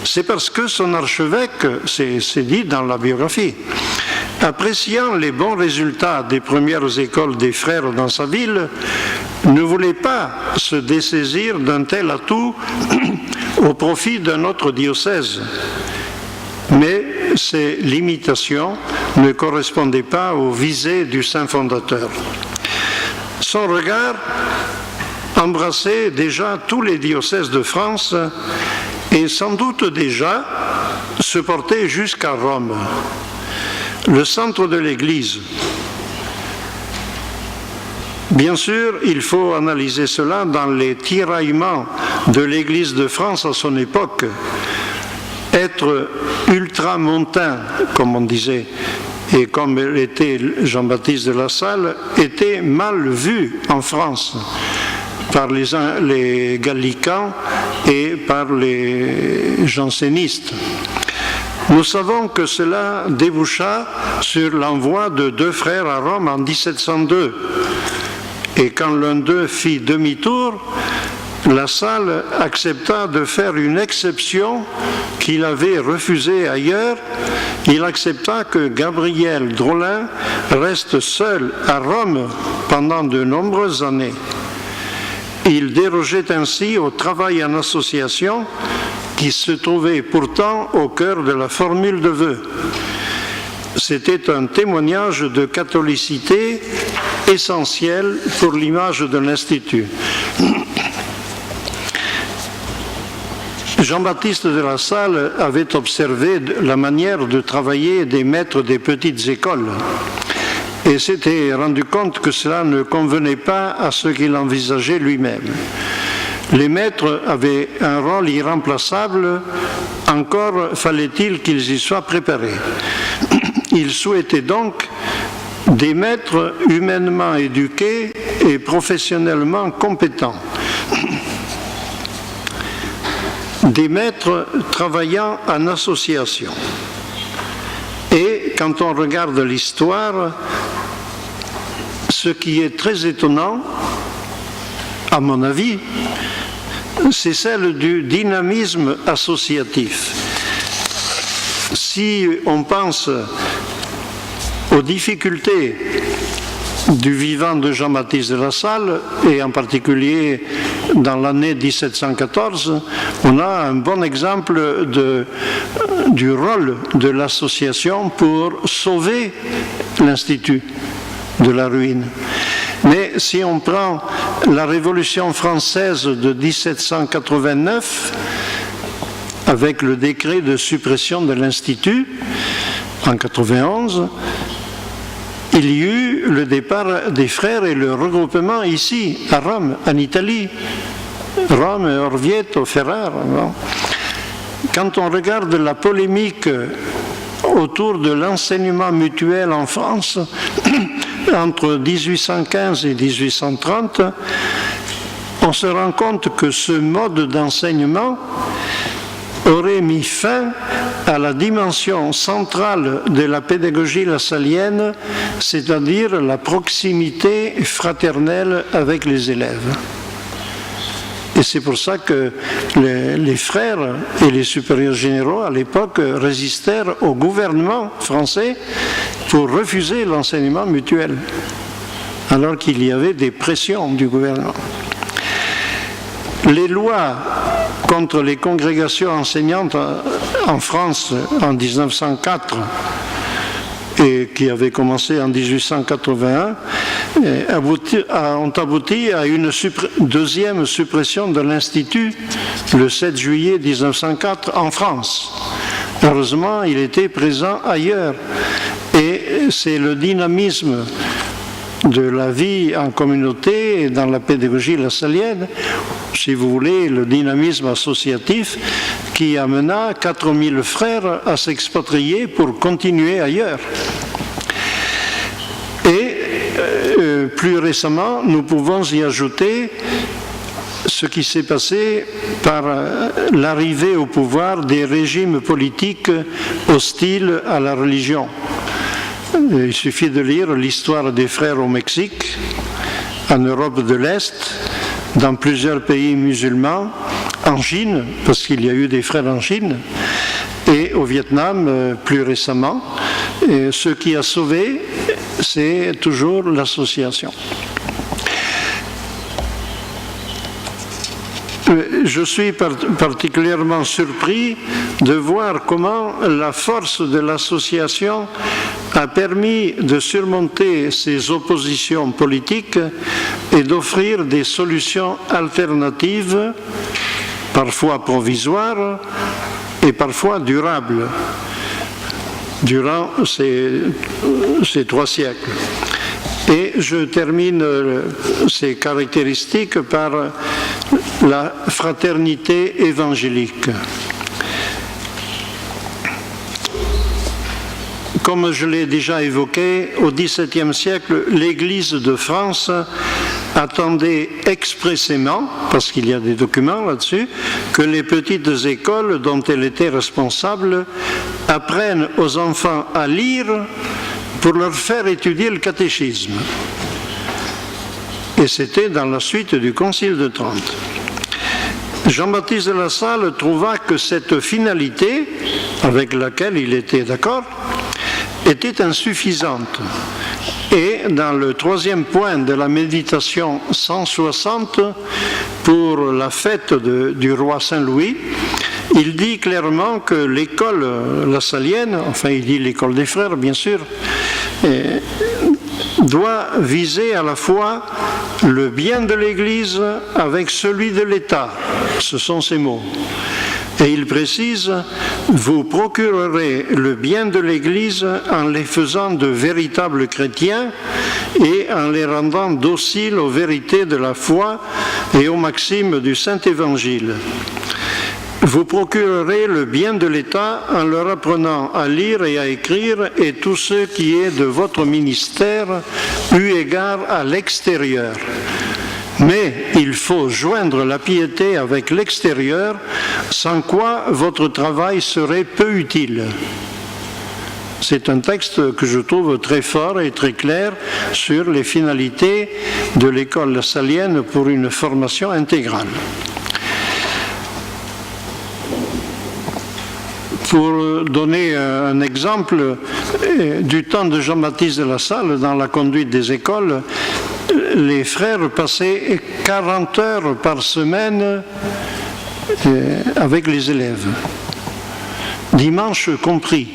S1: C'est parce que son archevêque, c'est dit dans la biographie, appréciant les bons résultats des premières écoles des frères dans sa ville, ne voulait pas se dessaisir d'un tel atout au profit d'un autre diocèse. Mais ces limitations ne correspondaient pas aux visées du saint fondateur. Son regard embrassait déjà tous les diocèses de France et sans doute déjà se portait jusqu'à Rome, le centre de l'Église. Bien sûr, il faut analyser cela dans les tiraillements de l'Église de France à son époque. Être ultramontain, comme on disait, et comme l'était Jean-Baptiste de La Salle, était mal vu en France par les gallicans et par les jansénistes. Nous savons que cela déboucha sur l'envoi de deux frères à Rome en 1702. Et quand l'un d'eux fit demi-tour, La Salle accepta de faire une exception qu'il avait refusée ailleurs. Il accepta que Gabriel Drolin reste seul à Rome pendant de nombreuses années. Il dérogeait ainsi au travail en association qui se trouvait pourtant au cœur de la formule de vœux. C'était un témoignage de catholicité essentiel pour l'image de l'Institut. Jean-Baptiste de La Salle avait observé la manière de travailler des maîtres des petites écoles et s'était rendu compte que cela ne convenait pas à ce qu'il envisageait lui-même. Les maîtres avaient un rôle irremplaçable, encore fallait-il qu'ils y soient préparés. Il souhaitait donc des maîtres humainement éduqués et professionnellement compétents. Des maîtres travaillant en association. Et quand on regarde l'histoire, ce qui est très étonnant, à mon avis, c'est celle du dynamisme associatif. Si on pense aux difficultés du vivant de Jean-Baptiste de La Salle, et en particulier dans l'année 1714, on a un bon exemple du rôle de l'association pour sauver l'Institut de la ruine. Mais si on prend la Révolution française de 1789, avec le décret de suppression de l'Institut, en 91, il y eut le départ des frères et le regroupement ici, à Rome, en Italie. Rome, Orvieto, Ferrare. Non? Quand on regarde la polémique autour de l'enseignement mutuel en France, entre 1815 et 1830, on se rend compte que ce mode d'enseignement aurait mis fin à la dimension centrale de la pédagogie lassallienne, c'est-à-dire la proximité fraternelle avec les élèves. Et c'est pour ça que les frères et les supérieurs généraux, à l'époque, résistèrent au gouvernement français pour refuser l'enseignement mutuel, alors qu'il y avait des pressions du gouvernement. Les lois contre les congrégations enseignantes en France en 1904 et qui avaient commencé en 1881 ont abouti à une deuxième suppression de l'Institut le 7 juillet 1904 en France. Heureusement, il était présent ailleurs et c'est le dynamisme de la vie en communauté et dans la pédagogie lassallienne, si vous voulez, le dynamisme associatif qui amena 4000 frères à s'expatrier pour continuer ailleurs. Et plus récemment, nous pouvons y ajouter ce qui s'est passé par l'arrivée au pouvoir des régimes politiques hostiles à la religion. Il suffit de lire l'histoire des frères au Mexique, en Europe de l'Est, dans plusieurs pays musulmans, en Chine, parce qu'il y a eu des frères en Chine, et au Vietnam plus récemment. Et ce qui a sauvé, c'est toujours l'association. Je suis particulièrement surpris de voir comment la force de l'association a permis de surmonter ces oppositions politiques et d'offrir des solutions alternatives, parfois provisoires et parfois durables, durant ces 3 siècles. Et je termine ces caractéristiques par la fraternité évangélique. Comme je l'ai déjà évoqué, au XVIIe siècle, l'Église de France attendait expressément, parce qu'il y a des documents là-dessus, que les petites écoles dont elle était responsable apprennent aux enfants à lire pour leur faire étudier le catéchisme. Et c'était dans la suite du Concile de Trente. Jean-Baptiste de La Salle trouva que cette finalité, avec laquelle il était d'accord, était insuffisante. Et dans le 3e point de la méditation 160, pour la fête du roi Saint-Louis, il dit clairement que l'école lassallienne, enfin il dit l'école des frères bien sûr, doit viser à la fois le bien de l'Église avec celui de l'État. Ce sont ces mots. Et il précise, vous procurerez le bien de l'Église en les faisant de véritables chrétiens et en les rendant dociles aux vérités de la foi et aux maximes du Saint-Évangile. Vous procurerez le bien de l'État en leur apprenant à lire et à écrire et tout ce qui est de votre ministère eu égard à l'extérieur. Mais il faut joindre la piété avec l'extérieur, sans quoi votre travail serait peu utile. C'est un texte que je trouve très fort et très clair sur les finalités de l'école lassalienne pour une formation intégrale. Pour donner un exemple du temps de Jean-Baptiste de La Salle dans la conduite des écoles, les frères passaient 40 heures par semaine avec les élèves, dimanche compris.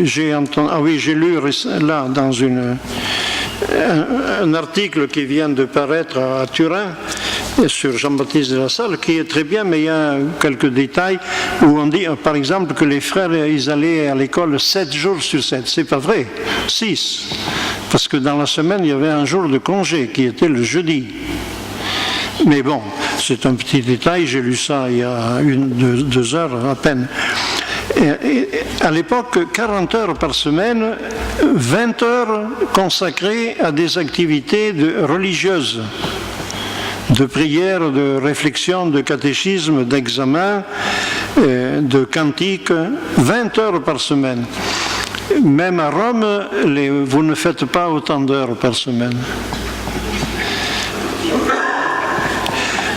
S1: J'ai lu là dans un article qui vient de paraître à Turin sur Jean-Baptiste de La Salle, qui est très bien, mais il y a quelques détails où on dit, par exemple, que les frères, ils allaient à l'école 7 jours sur 7. C'est pas vrai, 6. Parce que dans la semaine, il y avait un jour de congé, qui était le jeudi. Mais bon, c'est un petit détail, j'ai lu ça il y a 2 heures à peine. Et à l'époque, 40 heures par semaine, 20 heures consacrées à des activités religieuses, de prière, de réflexion, de catéchisme, d'examen, de cantique, 20 heures par semaine. Même à Rome, vous ne faites pas autant d'heures par semaine.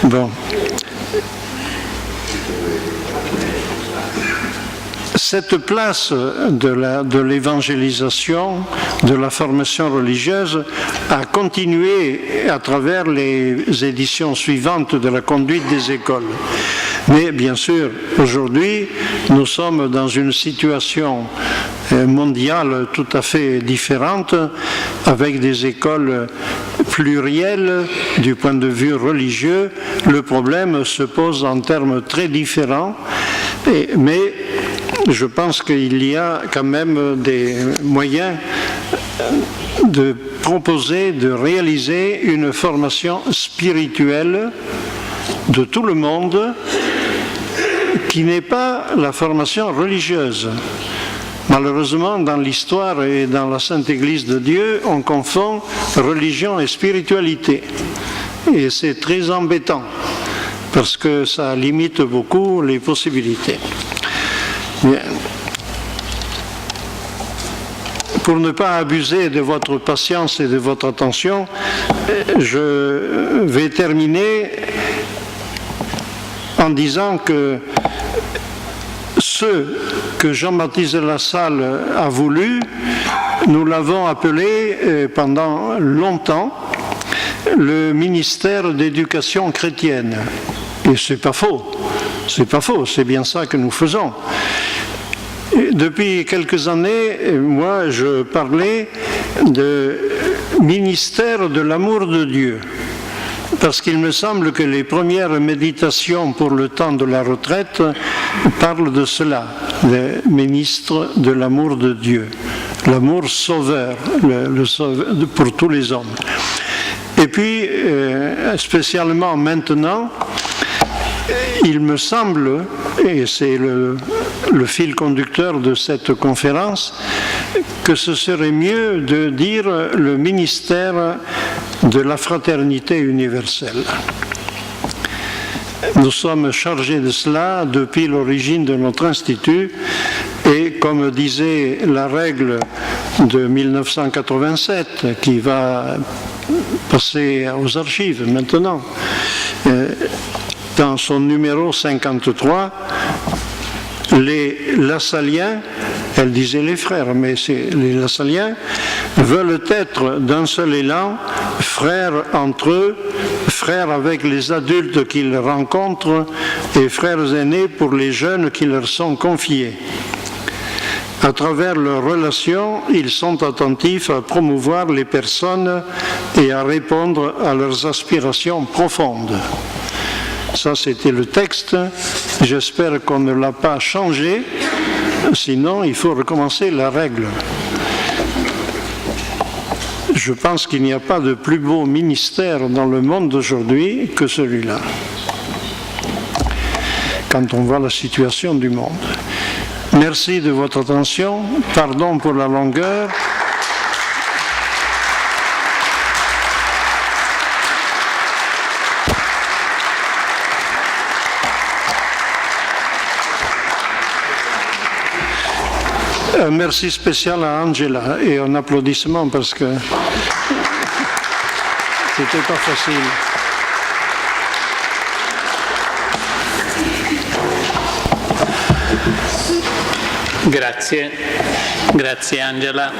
S1: Bon. Cette place de l'évangélisation, de la formation religieuse, a continué à travers les éditions suivantes de la conduite des écoles. Mais bien sûr, aujourd'hui, nous sommes dans une situation mondiale tout à fait différente, avec des écoles plurielles du point de vue religieux. Le problème se pose en termes très différents, mais je pense qu'il y a quand même des moyens de proposer, de réaliser une formation spirituelle de tout le monde qui n'est pas la formation religieuse. Malheureusement, dans l'histoire et dans la Sainte Église de Dieu, on confond religion et spiritualité. Et c'est très embêtant, parce que ça limite beaucoup les possibilités. Bien. Pour ne pas abuser de votre patience et de votre attention, je vais terminer en disant que ce que Jean-Baptiste de La Salle a voulu, nous l'avons appelé pendant longtemps le ministère d'éducation chrétienne. Et c'est pas faux, c'est bien ça que nous faisons. Depuis quelques années, moi, je parlais de ministère de l'amour de Dieu, parce qu'il me semble que les premières méditations pour le temps de la retraite parlent de cela, le ministre de l'amour de Dieu, l'amour sauveur, le sauveur pour tous les hommes. Et puis, spécialement maintenant, il me semble, et c'est le fil conducteur de cette conférence, que ce serait mieux de dire le ministère de la fraternité universelle. Nous sommes chargés de cela depuis l'origine de notre institut et, comme disait la règle de 1987, qui va passer aux archives maintenant, dans son numéro 53, les Lassaliens, elle disait les frères, mais les Lassaliens veulent être d'un seul élan, frères entre eux, frères avec les adultes qu'ils rencontrent et frères aînés pour les jeunes qui leur sont confiés. À travers leurs relations, ils sont attentifs à promouvoir les personnes et à répondre à leurs aspirations profondes. Ça, c'était le texte. J'espère qu'on ne l'a pas changé. Sinon, il faut recommencer la règle. Je pense qu'il n'y a pas de plus beau ministère dans le monde d'aujourd'hui que celui-là, quand on voit la situation du monde. Merci de votre attention. Pardon pour la longueur. Un merci spécial à Angela et un applaudissement parce que c'était pas facile.
S2: Grazie Angela.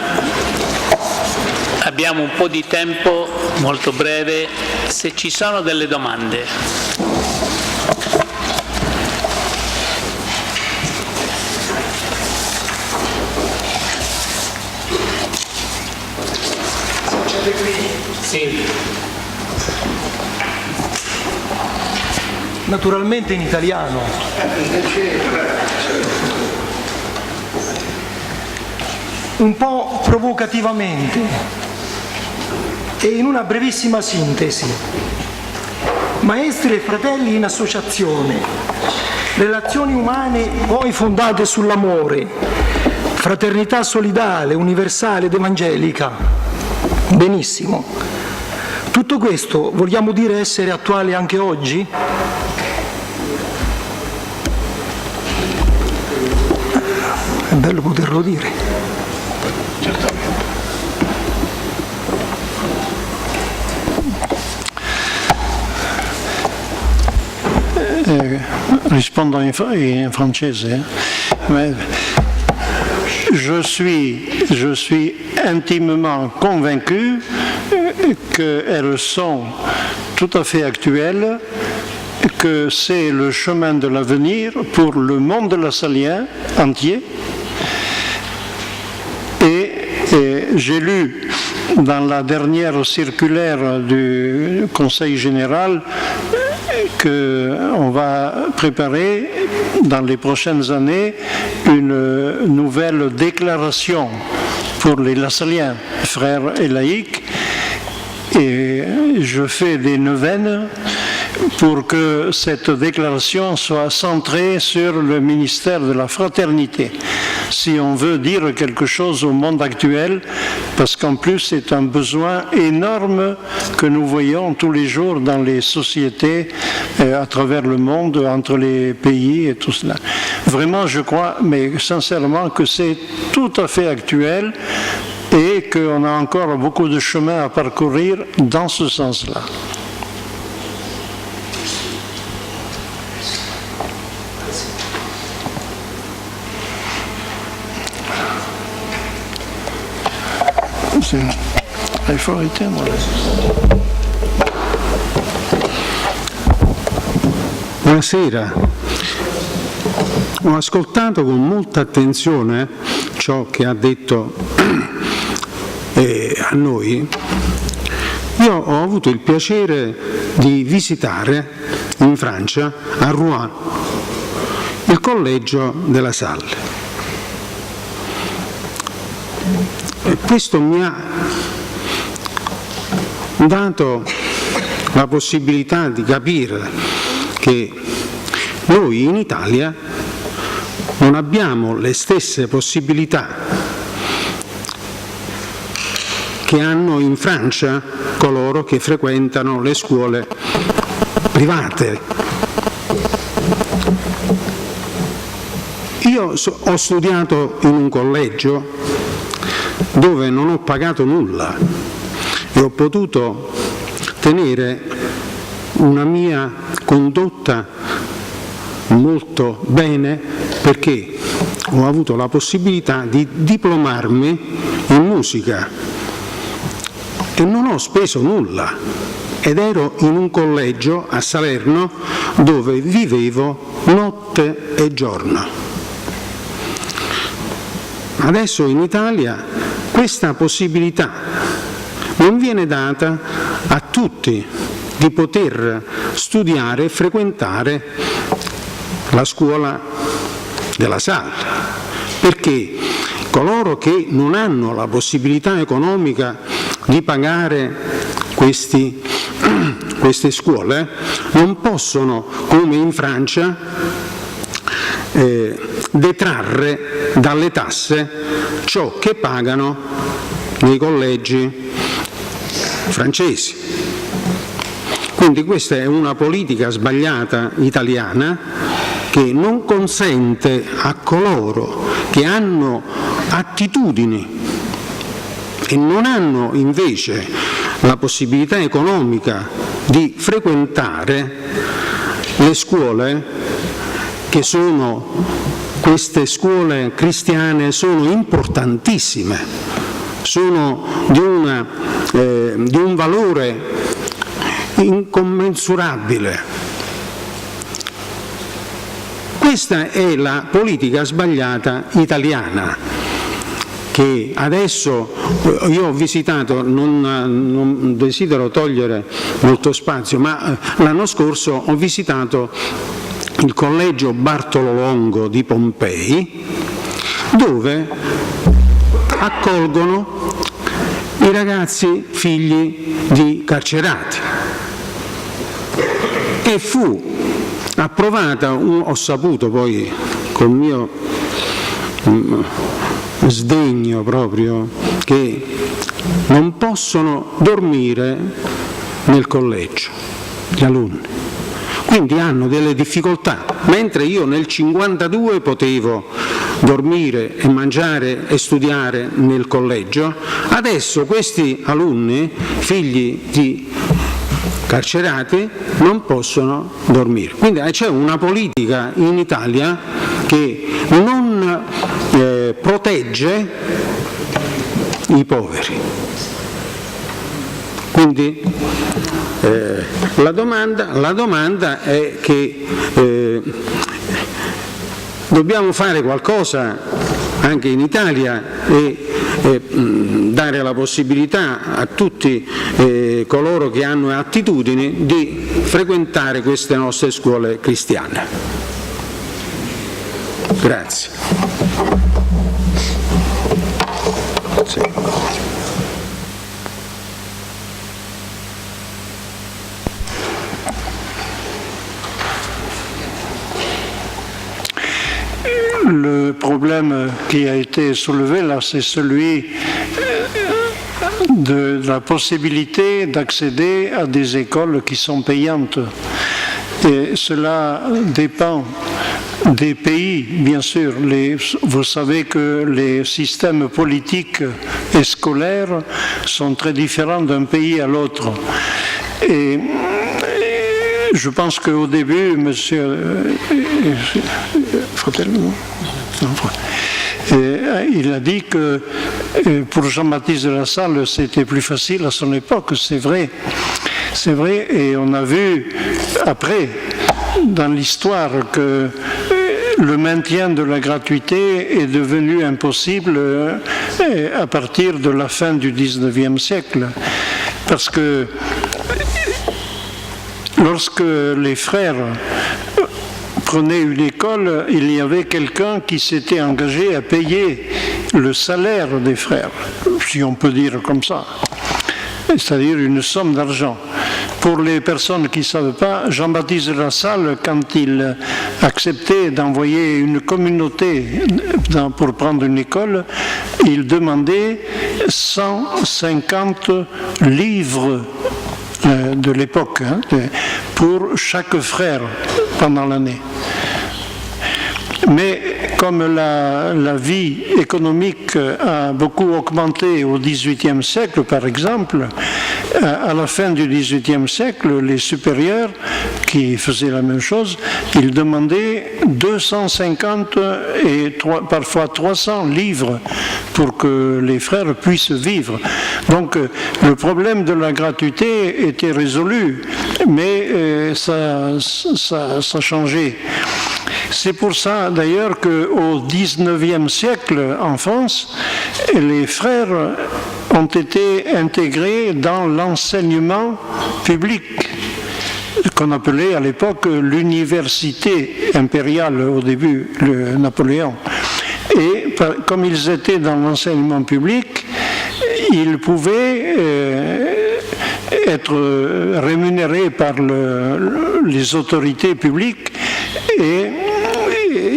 S2: Abbiamo un po' di tempo, molto breve, se ci sono delle domande. Sì.
S3: Naturalmente in italiano. Un po' provocativamente e in una brevissima sintesi. Maestri e fratelli in associazione, relazioni umane poi fondate sull'amore, fraternità solidale, universale ed evangelica. Benissimo. Tutto questo vogliamo dire essere attuale anche oggi? È bello poterlo dire.
S1: Rispondo in francese. Je suis intimement convaincu qu'elles sont tout à fait actuelles, que c'est le chemin de l'avenir pour le monde lassalien entier. Et j'ai lu dans la dernière circulaire du Conseil général qu'on va préparer dans les prochaines années une nouvelle déclaration pour les Lassaliens, frères et laïcs, et je fais des neuvaines pour que cette déclaration soit centrée sur le ministère de la fraternité, si on veut dire quelque chose au monde actuel, parce qu'en plus c'est un besoin énorme que nous voyons tous les jours dans les sociétés à travers le monde, entre les pays et tout cela. Vraiment, je crois, mais sincèrement, que c'est tout à fait actuel et qu'on a encore beaucoup de chemin à parcourir dans ce sens-là. Il faut éteindre.
S4: Buonasera. Ho ascoltato con molta attenzione ciò che ha detto a noi. Io ho avuto il piacere di visitare in Francia, a Rouen, il collegio della Salle. E questo mi ha dato la possibilità di capire che noi in Italia non abbiamo le stesse possibilità che hanno in Francia coloro che frequentano le scuole private. Io ho studiato in un collegio dove non ho pagato nulla e ho potuto tenere una mia condotta molto bene perché ho avuto la possibilità di diplomarmi in musica e non ho speso nulla ed ero in un collegio a Salerno dove vivevo notte e giorno. Adesso in Italia questa possibilità non viene data a tutti di poter studiare e frequentare la scuola della Salle, perché coloro che non hanno la possibilità economica di pagare queste scuole non possono, come in Francia, detrarre dalle tasse ciò che pagano nei collegi francesi. Quindi questa è una politica sbagliata italiana che non consente a coloro che hanno attitudini e non hanno invece la possibilità economica di frequentare le scuole, che sono queste scuole cristiane, sono importantissime, sono di un valore incommensurabile. Questa è la politica sbagliata italiana, che adesso io ho visitato, non desidero togliere molto spazio, ma l'anno scorso ho visitato il collegio Bartolo Longo di Pompei, dove accolgono i ragazzi figli di carcerati, e fu approvata, ho saputo poi col mio sdegno proprio, che non possono dormire nel collegio gli alunni, quindi hanno delle difficoltà, mentre io nel 52 potevo dormire e mangiare e studiare nel collegio, adesso questi alunni, figli di carcerati, non possono dormire. Quindi c'è una politica in Italia che non protegge i poveri. Quindi la domanda è che dobbiamo fare qualcosa anche in Italia e dare la possibilità a tutti coloro che hanno attitudini di frequentare queste nostre scuole cristiane. Grazie. Sì.
S1: Le problème qui a été soulevé là, c'est celui de la possibilité d'accéder à des écoles qui sont payantes. Et cela dépend des pays, bien sûr. Vous savez que les systèmes politiques et scolaires sont très différents d'un pays à l'autre. Et je pense qu'au début, monsieur il a dit que pour Jean-Baptiste de la Salle, c'était plus facile à son époque. C'est vrai, et on a vu après, dans l'histoire, que le maintien de la gratuité est devenu impossible à partir de la fin du XIXe siècle. Parce que lorsque les frères prenaient une école, il y avait quelqu'un qui s'était engagé à payer le salaire des frères, si on peut dire comme ça, c'est-à-dire une somme d'argent. Pour les personnes qui ne savent pas, Jean-Baptiste de la Salle, quand il acceptait d'envoyer une communauté pour prendre une école, il demandait 150 livres de l'époque pour chaque frère pendant l'année. Mais comme la vie économique a beaucoup augmenté au XVIIIe siècle, par exemple, à la fin du XVIIIe siècle, les supérieurs qui faisaient la même chose, ils demandaient 250 et parfois 300 livres pour que les frères puissent vivre. Donc le problème de la gratuité était résolu, mais ça changeait. C'est pour ça d'ailleurs qu'au XIXe siècle en France, les frères ont été intégrés dans l'enseignement public. qu'on appelait à l'époque l'université impériale au début, le Napoléon. Et comme ils étaient dans l'enseignement public, ils pouvaient être rémunérés par les autorités publiques et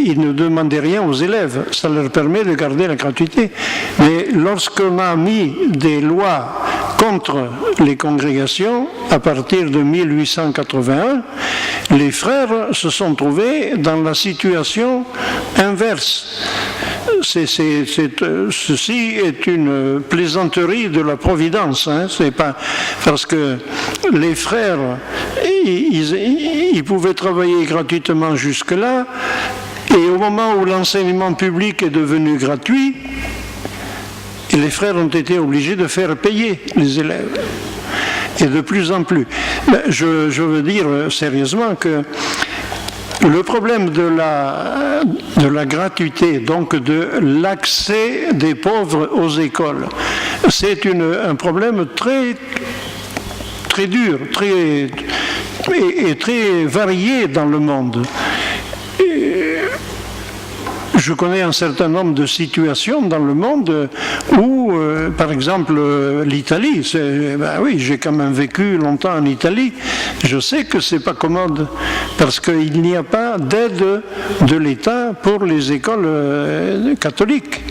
S1: ils ne demandaient rien aux élèves. Ça leur permet de garder la gratuité. Mais lorsqu'on a mis des lois contre les congrégations, à partir de 1881, les frères se sont trouvés dans la situation inverse. Ceci est une plaisanterie de la Providence. C'est pas parce que les frères, ils pouvaient travailler gratuitement jusque-là, et au moment où l'enseignement public est devenu gratuit, les frères ont été obligés de faire payer les élèves. Et de plus en plus. Je veux dire sérieusement que le problème de la gratuité, donc de l'accès des pauvres aux écoles, c'est un problème très, très dur, et très varié dans le monde. Je connais un certain nombre de situations dans le monde où, par exemple, l'Italie, oui, j'ai quand même vécu longtemps en Italie, je sais que c'est pas commode parce qu'il n'y a pas d'aide de l'État pour les écoles catholiques.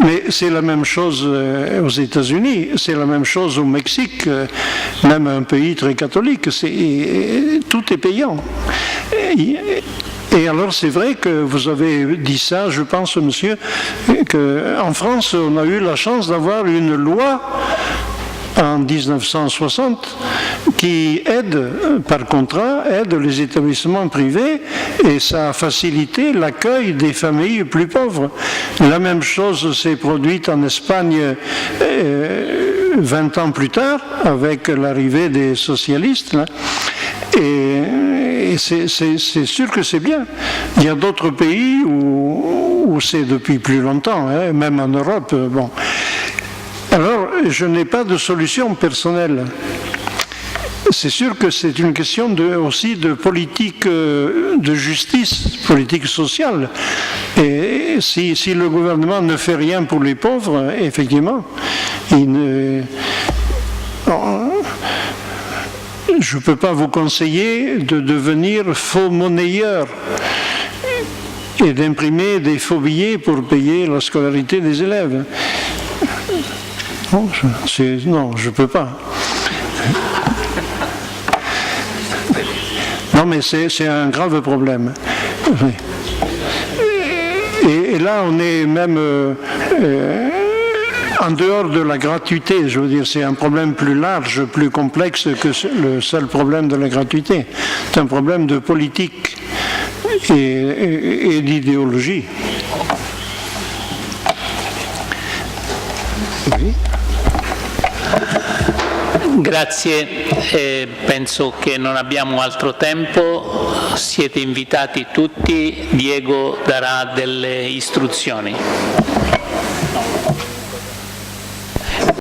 S1: Mais c'est la même chose aux États-Unis, c'est la même chose au Mexique, même un pays très catholique, tout est payant. Et alors c'est vrai que vous avez dit ça, je pense, monsieur, qu'en France, on a eu la chance d'avoir une loi en 1960 qui par contrat, aide les établissements privés, et ça a facilité l'accueil des familles plus pauvres. La même chose s'est produite en Espagne 20 ans plus tard, avec l'arrivée des socialistes, là. Et c'est sûr que c'est bien. Il y a d'autres pays où c'est depuis plus longtemps, même en Europe. Bon. Alors, je n'ai pas de solution personnelle. C'est sûr que c'est une question aussi de politique de justice, politique sociale. Et si le gouvernement ne fait rien pour les pauvres, effectivement, je ne peux pas vous conseiller de devenir faux monnayeur et d'imprimer des faux billets pour payer la scolarité des élèves. Non, je ne peux pas. Non, mais c'est un grave problème. Et là, on est même en dehors de la gratuité. Je veux dire, c'est un problème plus large, plus complexe que le seul problème de la gratuité. C'est un problème de politique et d'idéologie. Oui.
S2: Grazie, penso che non abbiamo altro tempo, siete invitati tutti, Diego darà delle istruzioni.